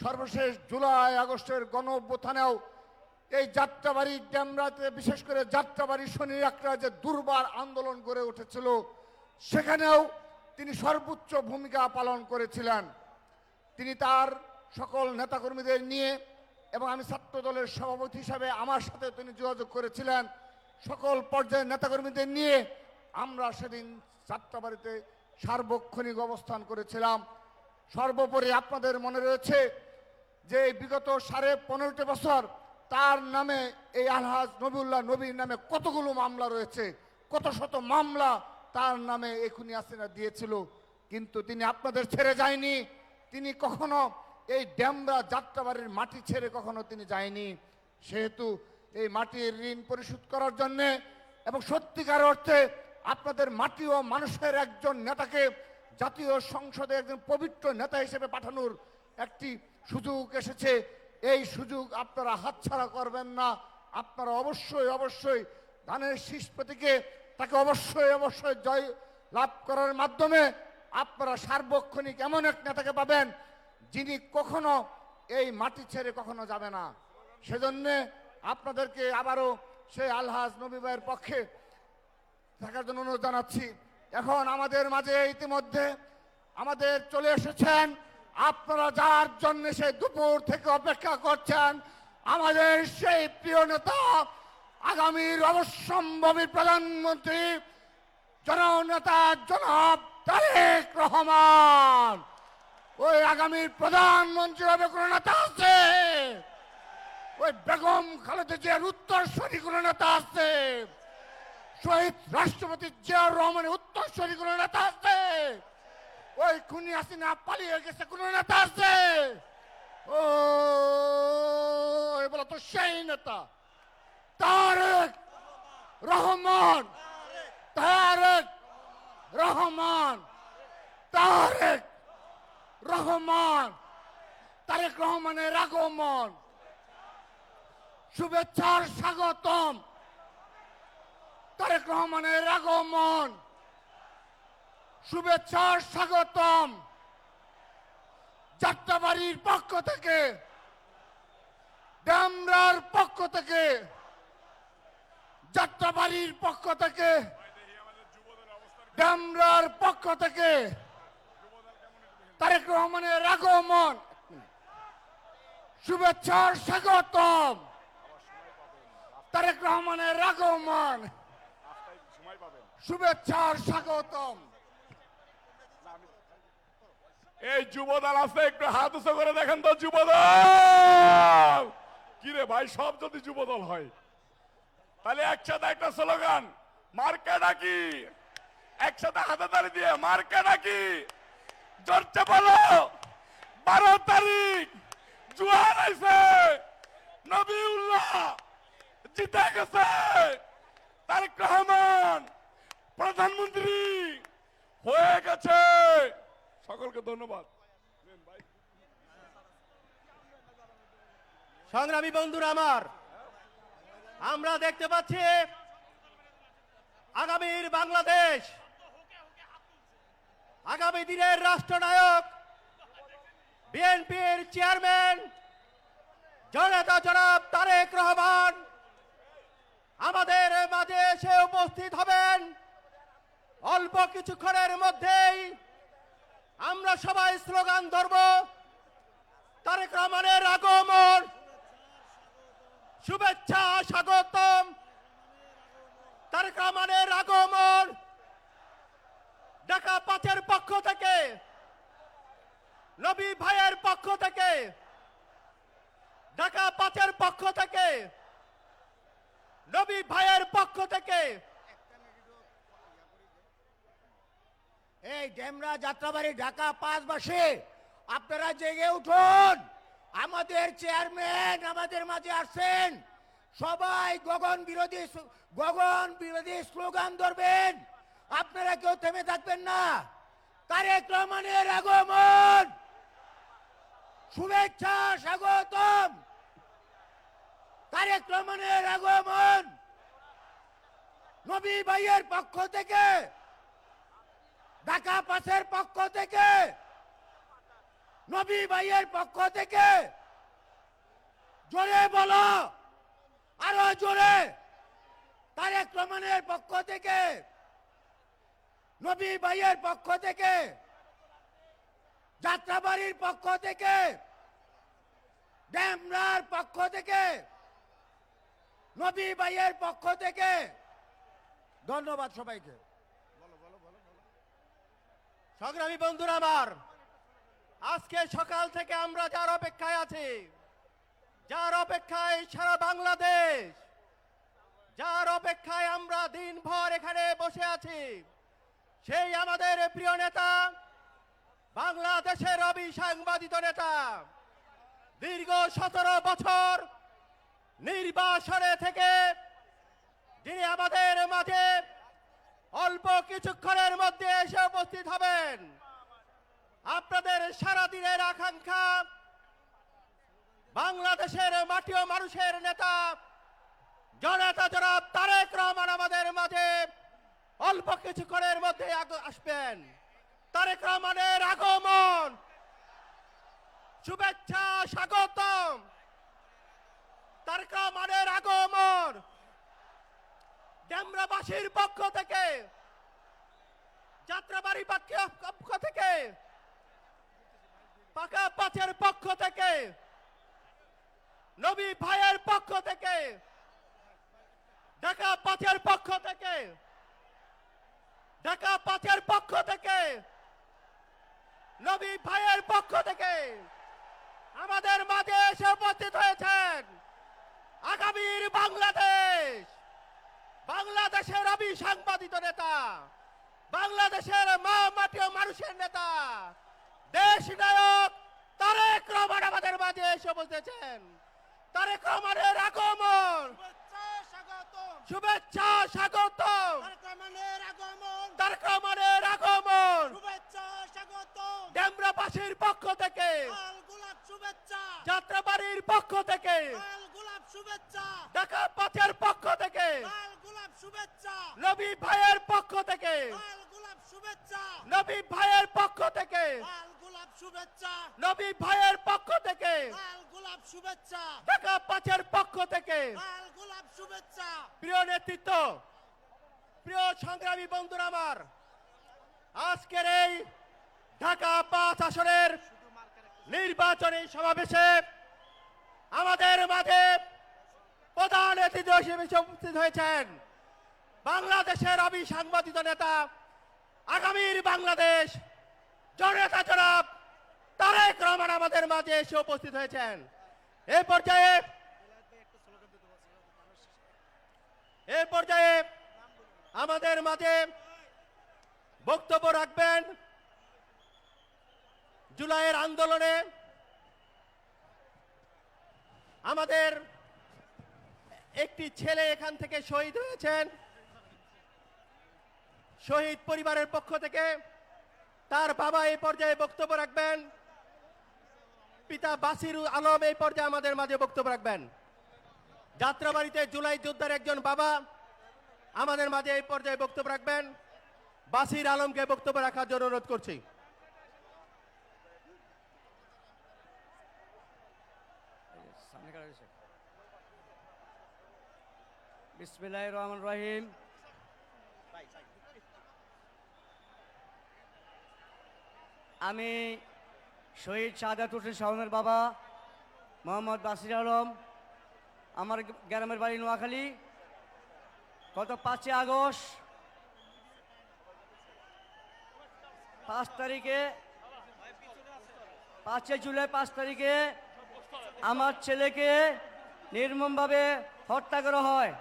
সর্বশেষ জুলাই আগস্টের গণ অভ্যুত্থানেও এই যাত্রাবাড়ি ডেমরাতে, বিশেষ করে যাত্রাবাড়ি শনি একটা যে দুর্বার আন্দোলন গড়ে উঠেছিল, সেখানেও তিনি সর্বোচ্চ ভূমিকা পালন করেছিলেন। তিনি তার সকল নেতাকর্মীদের নিয়ে এবং আমি ছাত্র দলের সভাপতি হিসাবে আমার সাথে তিনি যোগাযোগ করেছিলেন, সকল পর্যায়ের নেতাকর্মীদের নিয়ে আমরা সেদিন যাত্রাবাড়িতে সার্বক্ষণিক অবস্থান করেছিলাম। সর্বোপরি আপনাদের মনে রয়েছে যে বিগত 15.5 বছর তার নামে এই আলহাজ নবিউল্লাহ নবীর নামে কতগুলো মামলা রয়েছে, কত শত মামলা তার নামে এই খুনি হাসিনা দিয়েছিল, কিন্তু তিনি আপনাদের ছেড়ে যায়নি। তিনি কখনো এই ডেমরা যাত্রাবাড়ির মাটি ছেড়ে কখনো তিনি যায়নি। সেহেতু এই মাটির ঋণ পরিশোধ করার জন্য এবং সত্যিকার অর্থে আপনাদের মাটি ও মানুষের একজন নেতাকে জাতীয় সংসদে একজন পবিত্র নেতা হিসেবে পাঠানোর একটি সুযোগ এসেছে। এই সুযোগ আপনারা হাতছাড়া করবেন না। আপনারা অবশ্যই অবশ্যই ধানের শীষ প্রতীকে তাকে অবশ্যই অবশ্যই জয় লাভ করার মাধ্যমে আপনারা সার্বক্ষণিক এমন এক নেতাকে পাবেন যিনি কখনো এই মাটি ছেড়ে কখনো যাবে না। সেজন্যে আপনাদেরকে আবারও সেই আলহাজ নবী ভাইয়ের পক্ষে থাকার জন্য অনুরোধ জানাচ্ছি। এখন আমাদের মাঝে ইতিমধ্যে আমাদের চলে এসেছেন, আপনারা যার জন্য সেই দুপুর থেকে অপেক্ষা করছেন, আমাদের সেই প্রিয় নেতা আগামীর অবশ্যম্ভাবী প্রধানমন্ত্রী জননেতা জনাব তারেক রহমান। ওই আগামীর প্রধানমন্ত্রী হবে কোন নেতা আছে? ওই বেগম খালেদা জিয়ার উত্তরসূরি কোন নেতা আছে? শহীদ রাষ্ট্রপতি জিয়াউর রহমানের উত্তরসূরি কোন নেতা আছে? ওই খুনি হাসিনা পালিয়ে গেছে কোন নেতা আছে? ও বলো তো সেই নেতা তারেক রহমান, তারেক রহমান, তারেক রহমান। তারেক রহমানের আগমন, শুভেচ্ছার স্বাগতম। তারেক রহমানের আগমন, শুভেচ্ছার স্বাগতম। যাত্রাবাড়ির পক্ষ থেকে, ডেমরার পক্ষ থেকে, যাত্রাবাড়ির পক্ষ থেকে, ডেমরার পক্ষ থেকে তারেক রহমানের আগমন, শুভেচ্ছার স্বাগতম। তারেক রহমানের আগমন, শুভেচ্ছার স্বাগতম। এই যুবদল আছে, একটু হাত উঁচু করে দেখেন তো যুবদল। কিরে ভাই, সব যদি যুবদল হয় তাহলে একসাথে একটা স্লোগান, মার্কা ডাকি, একসাথে হাতে তালি দিয়ে মার্কা ডাকি, জোরছে বলো 12 তারিখ জোয়ার আইছে, নবিউল্লাহ জিতে গেছে, তারেক রহমান প্রধানমন্ত্রী হয়ে গেছে। সকলকে ধন্যবাদ। সংগ্রামী বন্ধুরা আমার, আমরা দেখতে পাচ্ছি আগামীর বাংলাদেশ, আগামী দিনের রাষ্ট্রনায়ক বিএনপির চেয়ারম্যান জননেতা জনাব তারেক রহমান আমাদের মাঝে এসে উপস্থিত হবেন। অল্প কিছুক্ষণের মধ্যেই আমরা সবাই স্লোগান ধরব, তারেক রহমানের আগমন, শুভেচ্ছা স্বাগতম। তারেক রহমানের আগমন। ঢাকা 5-এর পক্ষ থেকে, নবী ভাইয়ের পক্ষ থেকে, ঢাকা 5-এর পক্ষ থেকে, নবী ভাইয়ের পক্ষ থেকে এই ডেমরা যাত্রাবাড়ি ঢাকা 5বাসী আপনারা জেগে উঠুন। আমাদের চেয়ারম্যান আমাদের মাঝে আসছেন। সবাই গগন বিরোধী স্লোগান ধরবেন। আপনারা কেউ থেমে থাকবেন না। তারেক রহমানের আগমন, শুভেচ্ছা স্বাগতম। তারেক রহমানের আগমন, নবী ভাইয়ের পক্ষ থেকে, ঢাকা 5-এর পক্ষ থেকে, নবী ভাইয়ের পক্ষ থেকে। জোরে বলো, আরো জোরে। তারেক রহমানের পক্ষ থেকে, নবী ভাইয়ের পক্ষ থেকে, যাত্রাবাড়ির পক্ষ থেকে, ডেমরার পক্ষ থেকে, নবী ভাইয়ের পক্ষ থেকে। ধন্যবাদ সবাইকে। সংগ্রামী বন্ধুরা আমার, আজকে সকাল থেকে আমরা যার অপেক্ষায় আছি, যার অপেক্ষায় সারা বাংলাদেশ, যার অপেক্ষায় আমরা দিনভর এখানে বসে আছি, সেই আমাদের প্রিয় নেতা, বাংলাদেশের অবিসংবাদিত নেতা, দীর্ঘ 17 বছর নির্বাসনে থেকে যিনি আমাদের মাঝে অল্প কিছুক্ষণের মধ্যে এসে উপস্থিত হবেন। আপনাদের সারা দিনের আকাঙ্ক্ষা বাংলাদেশের মাটি ও মানুষের নেতা জনতা জনাব তারেক রহমান আমাদের মাঝে অল্প কিছুক্ষণের মধ্যে আসবেন। তারেক রহমানের আগমন, শুভেচ্ছা, স্বাগতম। তারেক রহমানের আগমন ডেমরাবাসীর পক্ষ থেকে, যাত্রাবাড়ি পক্ষ থেকে, পাকা পাঁচের পক্ষ থেকে, নবী ভাইয়ের পক্ষ থেকে, ঢাকা পাঁচের পক্ষ থেকে, ঢাকা পাঁচের পক্ষ থেকে, নবী ভাইয়ের পক্ষ থেকে আমাদের মাঝে এসে উপস্থিত হয়েছেন আগামীর বাংলাদেশ, বাংলাদেশের অবিসংবাদিত নেতা, বাংলাদেশের মা মাটি ও মানুষের নেতা, দেশ নায়ক তারেক রহমান আমাদের মাঝে এসে বসেছেন। তারেক রহমানের আগমন, শুভেচ্ছা, স্বাগতম। তারেক রহমানের আগমন ডেমরাবাসীর পক্ষ থেকে, যাত্রাবাড়ির পক্ষ থেকে, ঢাকা পাঁচের পক্ষ থেকে, নবী ভাইয়ের পক্ষ থেকে, নবী ভাইয়ের পক্ষ থেকে, নবী ভাইয়ের পক্ষ থেকে, ঢাকা পাঁচের পক্ষ থেকে, প্রিয় নেতৃত্ব, প্রিয় সংগ্রামী বন্ধুরা আমার, আজকের এই ঢাকা 5 আসনের নির্বাচনী সমাবেশে আমাদের মাঝে প্রধান অতিথি হিসেবে উপস্থিত হয়েছেন বাংলাদেশের অবিসংবাদিত নেতা, আগামীর বাংলাদেশ জনতা জনাব তারেক রহমান আমাদের মাঝে এসে উপস্থিত হয়েছেন। এই পর্যায়ে আমাদের মাঝে বক্তব্য রাখবেন জুলাইয়ের আন্দোলনে আমাদের একটি ছেলে এখান থেকে শহীদ হয়েছেন, শহীদ পরিবারের পক্ষ থেকে তার বাবা এই পর্যায়ে বক্তব্য রাখবেন, পিতা বাসির আলম এই পর্যায়ে আমাদের মাঝে বক্তব্য রাখবেন। যাত্রাবাড়িতে জুলাই যোদ্ধার একজন বাবা আমাদের মাঝে এই পর্যায়ে বক্তব্য রাখবেন, বাসির আলমকে বক্তব্য রাখার জন্য অনুরোধ করছি। বিসমিল্লাহির রহমানির রহিম। আমি শহীদ শাহাদাত হোসেন শাওনের বাবা মোহাম্মদ বাসির আলম, আমার গ্রামের বাড়ি নোয়াখালী। গত 5 আগস্ট 5 তারিখে 5 জুলাই 5 তারিখে আমার ছেলেকে নির্মমভাবে হত্যা করা হয়।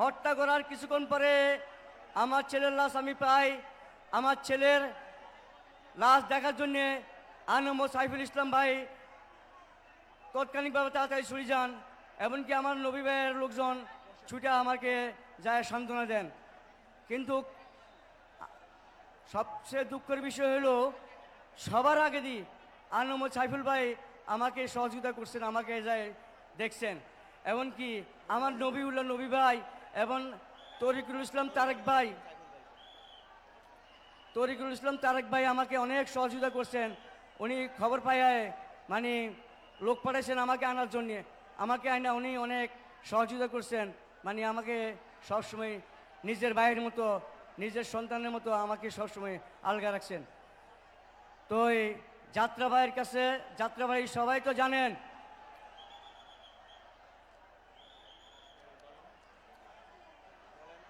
হত্যা করার কিছুক্ষণ পরে আমার ছেলের লাশ আমি পাই। আমার ছেলের লাশ দেখার জন্যে আনম সাইফুল ইসলাম ভাই তাৎক্ষণিকভাবে তাড়াতাড়ি ছুটে যান, এমনকি আমার নবী ভাইয়ের লোকজন ছুটে আমাকে যায় সান্ত্বনা দেন। কিন্তু সবচেয়ে দুঃখের বিষয় হলো সবার আগে দিই আনম সাইফুল ভাই আমাকে সহযোগিতা করছেন, আমাকে যায় দেখছেন, এমনকি আমার নবীউল্লাহ নবী ভাই এবং তরিকুল ইসলাম তারেক ভাই আমাকে অনেক সহযোগিতা করছেন। উনি খবর পায় মানে লোক পাঠাইছেন আমাকে আনার জন্যে, আমাকে আনা উনি অনেক সহযোগিতা করছেন, মানে আমাকে সবসময় নিজের ভাইয়ের মতো, নিজের সন্তানের মতো আমাকে সবসময় আলগা রাখছেন। তো এই যাত্রাবাড়ির কাছে, যাত্রাবাড়ি সবাই তো জানেন,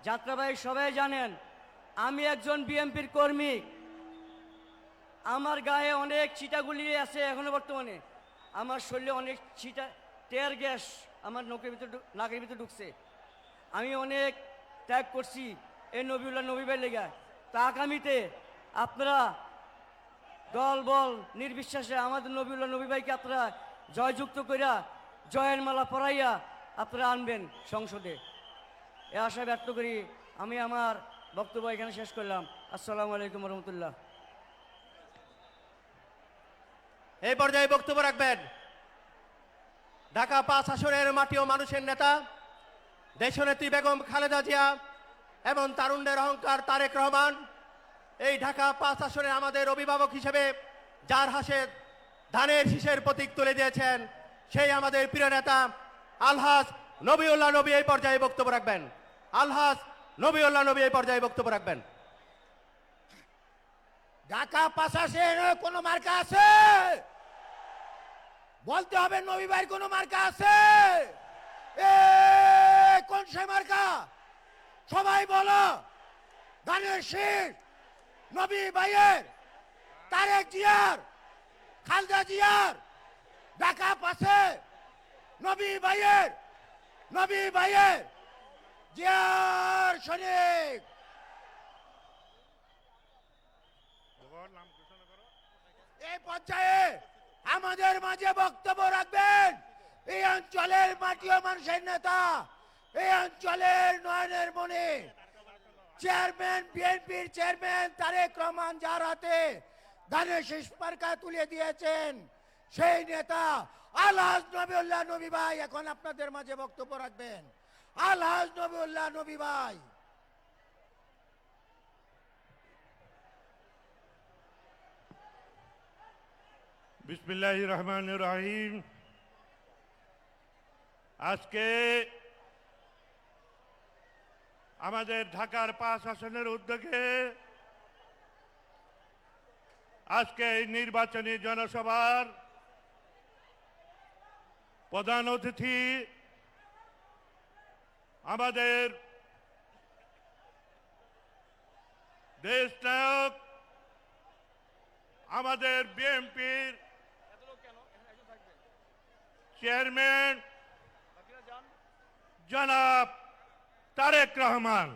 যাত্রাবাড়ি সবাই জানেন আমি একজন বিএমপির কর্মী। আমার গায়ে অনেক ছিটাগুলি আছে এখনো বর্তমানে, আমার শরীরে অনেক ছিটা টেয়ার গ্যাস আমার নাকের ভিতরে ঢুকছে। আমি অনেক ত্যাগ করছি এই নবীউল্লাহ নবী ভাই লেগা। তা আগামীতে আপনারা দল বল নির্বিশ্বাসে আমাদের নবীউল্লাহ নবী ভাইকে আপনারা জয়যুক্ত কইরা জয়ের মালা পরাইয়া আপনারা আনবেন সংসদে, এ আশা ব্যক্ত করি আমি আমার বক্তব্য এখানে শেষ করলাম। আসসালামু আলাইকুম রহমতুল্লাহ। এই পর্যায়ে বক্তব্য রাখবেন ঢাকা 5 আসনের মাটি ও মানুষের নেতা দেশনেত্রী বেগম খালেদা জিয়া এবং তারুণ্যের অহংকার তারেক রহমান। এই ঢাকা 5 আসনে আমাদের অভিভাবক হিসেবে যার হাসে ধানের শীষের প্রতীক তুলে দিয়েছেন সেই আমাদের প্রিয় নেতা আলহাজ নবিউল্লাহ নবী এই পর্যায়ে বক্তব্য রাখবেন। আলহাজ নবিউল্লাহ নবী এই পর্যায়ে বক্তব্য রাখবেন। ঢাকা 5 আসনে কোনো মার্কা আছে? বলতে হবে নবী ভাইয়ের কোনো মার্কা আছে? এ কোন সে মার্কা? সবাই বলো। ধানের শীষ, নবী ভাইয়ের, তারেক জিয়ার, খালেদা জিয়ার, ঢাকা 5-এ নবী ভাইয়ের জিয়ার শরীফ। এই পর্যায়ে আমাদের মাঝে বক্তব্য রাখবেন এই অঞ্চলের মাটি ও মানুষের নেতা, এই অঞ্চলের নয়নের মণি, চেয়ারম্যান, বিএনপির চেয়ারম্যান তারেক রহমান, যার হাতে ধানের শীষ মার্কা তুলে দিয়েছেন সেই নেতা আলহাজ নবিউল্লাহ নবী ভাই এখন আপনাদের মাঝে বক্তব্য রাখবেন। আলহাজ নবিউল্লাহ নবী ভাই। বিসমিল্লাহির রহমানির রহিম। আজকে আমাদের ঢাকার 5 আসনের উদ্যোগে আজকে এই নির্বাচনী জনসভার প্রধান অতিথি আমাদের দেশনায়ক, আমাদের বিএনপির চেয়ারম্যান জনাব তারেক রহমান।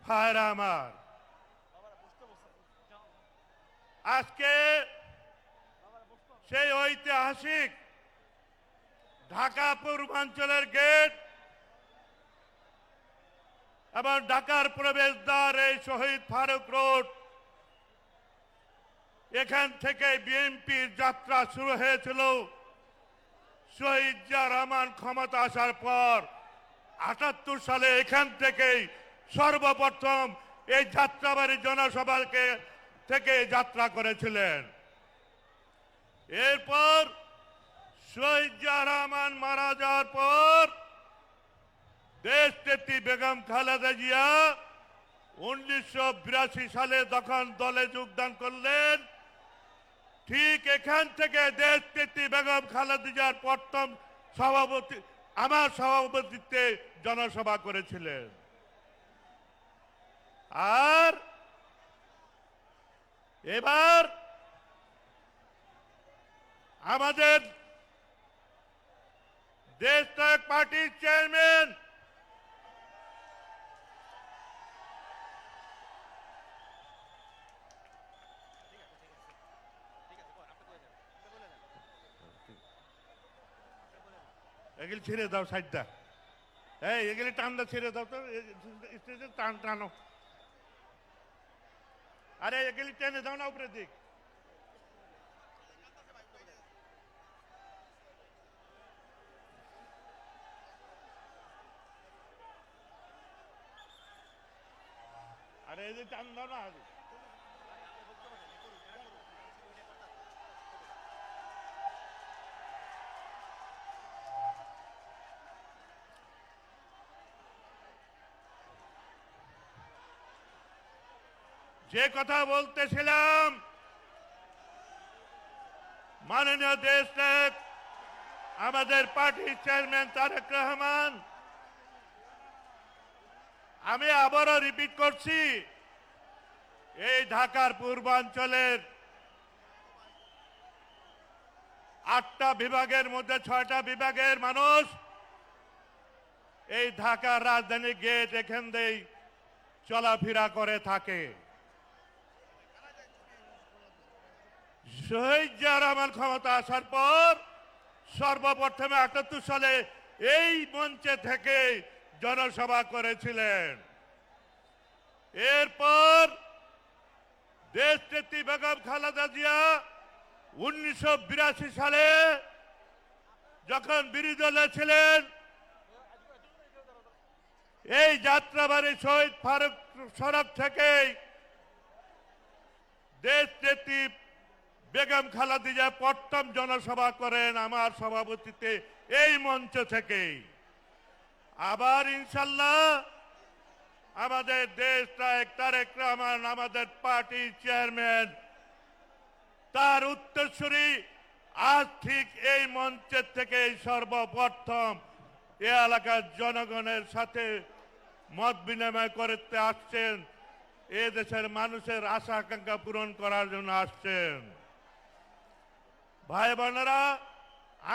ভাইরা আমার, আজকে সেই ঐতিহাসিক ঢাকা পূর্বাঞ্চলের গেট এবং ঢাকার প্রবেশদ্বার এই শহীদ ফারুক রোড, এখান থেকে বিএনপির যাত্রা শুরু হয়েছিল। শহীদ জিয়া রহমান ক্ষমতা আসার পর ৭৮ সালে এখান থেকেই সর্বপ্রথম এই যাত্রাবাড়ি জনসভাকে থেকে যাত্রা করেছিলেন। এরপর শহীদ জিয়া রহমান মারা যাওয়ার পর দেশনেত্রী বেগম খালেদা জিয়া 1982 সালে যখন দলে যোগদান করলেন, ঠিক এখান থেকে দেশনেত্রী বেগম খালেদা জিয়ার প্রথম সভাপতি আমার সভাপতিত্বে জনসভা করেছিলেন। আর এবার আমাদের দেশনায়ক পার্টির চেয়ারম্যান এগুলি ছেড়ে দাও, সাইডটা এই এগুলি টানটা ছেড়ে দাও তো, স্টেজে টান টানো। আরে এগুলি টেনে দাও না উপরে দিক। আরে এই যে টান দাও না। যে কথা বলতেছিলাম, মাননীয় দেশনায়ক আমাদের পার্টির চেয়ারম্যান তারেক রহমান, আমি আবারও রিপিট করছি, এই ঢাকার পূর্বাঞ্চলের 8টা বিভাগের মধ্যে 6টা বিভাগের মানুষ এই ঢাকার রাজধানী গেট এখান দিয়েই চলাফেরা করে থাকে। শহীদ জিয়া রহমান ক্ষমতা আসার পর সর্বপ্রথমে ৭৮ সালে এই মঞ্চে থেকে জনসভা করেছিলেন। এরপর দেশনেত্রী বেগম খালেদা জিয়া 1982 সালে যখন বিরোধী দলে ছিলেন, এই যাত্রাবাড়ি শহীদ ফারুক সড়ক থেকে দেশ নেত্রী বেগম খালেদা জিয়া প্রথম জনসভা করেন আমার সভাপতিত্বে এই মঞ্চ থেকে। আবার ইনশাল্লাহ আমাদের দেশ নায়ক তারেক রহমান, আমাদের পার্টির চেয়ারম্যান, তার উত্তরসূরি আজ ঠিক এই মঞ্চের থেকে সর্বপ্রথম এ এলাকার জনগণের সাথে মত বিনিময় করতে আসছেন, এ দেশের মানুষের আশা আকাঙ্ক্ষা পূরণ করার জন্য আসছেন। ভাই বোনেরা,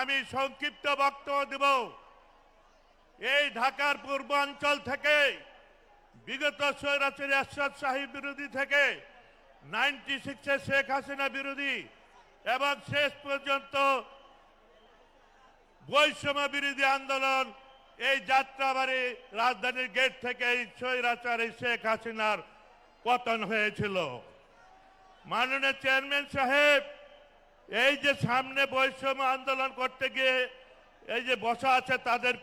আমি সংক্ষিপ্ত বক্তব্য দেব। এই ঢাকার পূর্বাঞ্চল থেকে বিগত স্বৈরাচারী এরশাদ শাহী বিরোধী থেকে 96-এ শেখ হাসিনা বিরোধী এবং শেষ পর্যন্ত বৈষম্য বিরোধী আন্দোলন, এই যাত্রাবাড়ি রাজধানীর গেট থেকে এই স্বৈরাচারী শেখ হাসিনার পতন হয়েছিল। মাননীয় চেয়ারম্যান সাহেব, এই যে সামনে বৈষম্য আন্দোলন করতে গিয়ে এই যে বসা আছে তাদের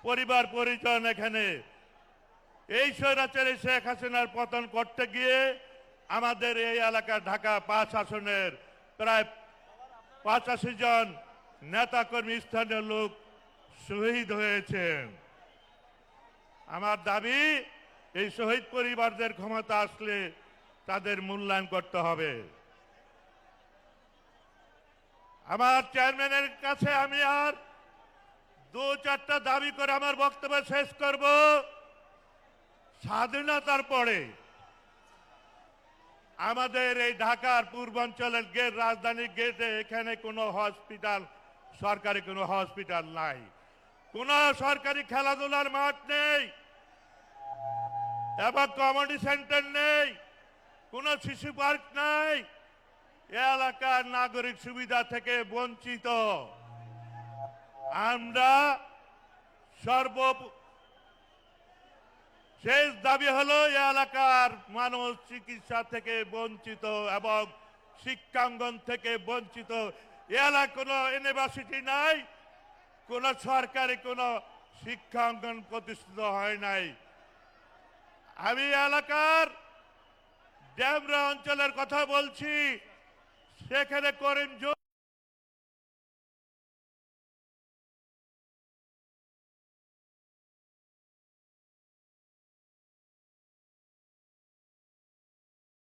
পরিবার পরিজন, এখানে এই স্বৈরাচারী শেখ হাসিনার পতন করতে গিয়ে আমাদের এই এলাকা ঢাকা 5 আসনের প্রায় 85 জন নেতাকর্মী, স্থানীয় লোক শহীদ হয়েছেন। আমার দাবি, এই শহীদ পরিবারদের ক্ষমতা আসলে তাদের মূল্যায়ন করতে হবে। আমার চেয়ারম্যানের কাছে আমি আর 2-4টা দাবি করে আমার বক্তব্য শেষ করব। স্বাধীনতার পরে আমাদের এই ঢাকার পূর্বাঞ্চলের গেট, রাজধানীর গেটে এখানে কোনো হসপিটাল, সরকারি কোনো হসপিটাল নাই, কোনো সরকারি খেলাধুলার মাঠ নেই এবং কমিউনিটি সেন্টার নেই, কোনো শিশু পার্ক নাই। এলাকার নাগরিক সুবিধা থেকে বঞ্চিত। আমরা শেষ দাবি হলো এলাকার মানুষ চিকিৎসা থেকে বঞ্চিত এবং শিক্ষাঙ্গন থেকে বঞ্চিত। এলাকায় কোনো ইউনিভার্সিটি নাই, কোনো সরকারি কোনো শিক্ষাঙ্গন প্রতিষ্ঠিত হয় নাই। আমি এলাকার ড্যামরা অঞ্চলের কথা বলছি, সেখানে করিম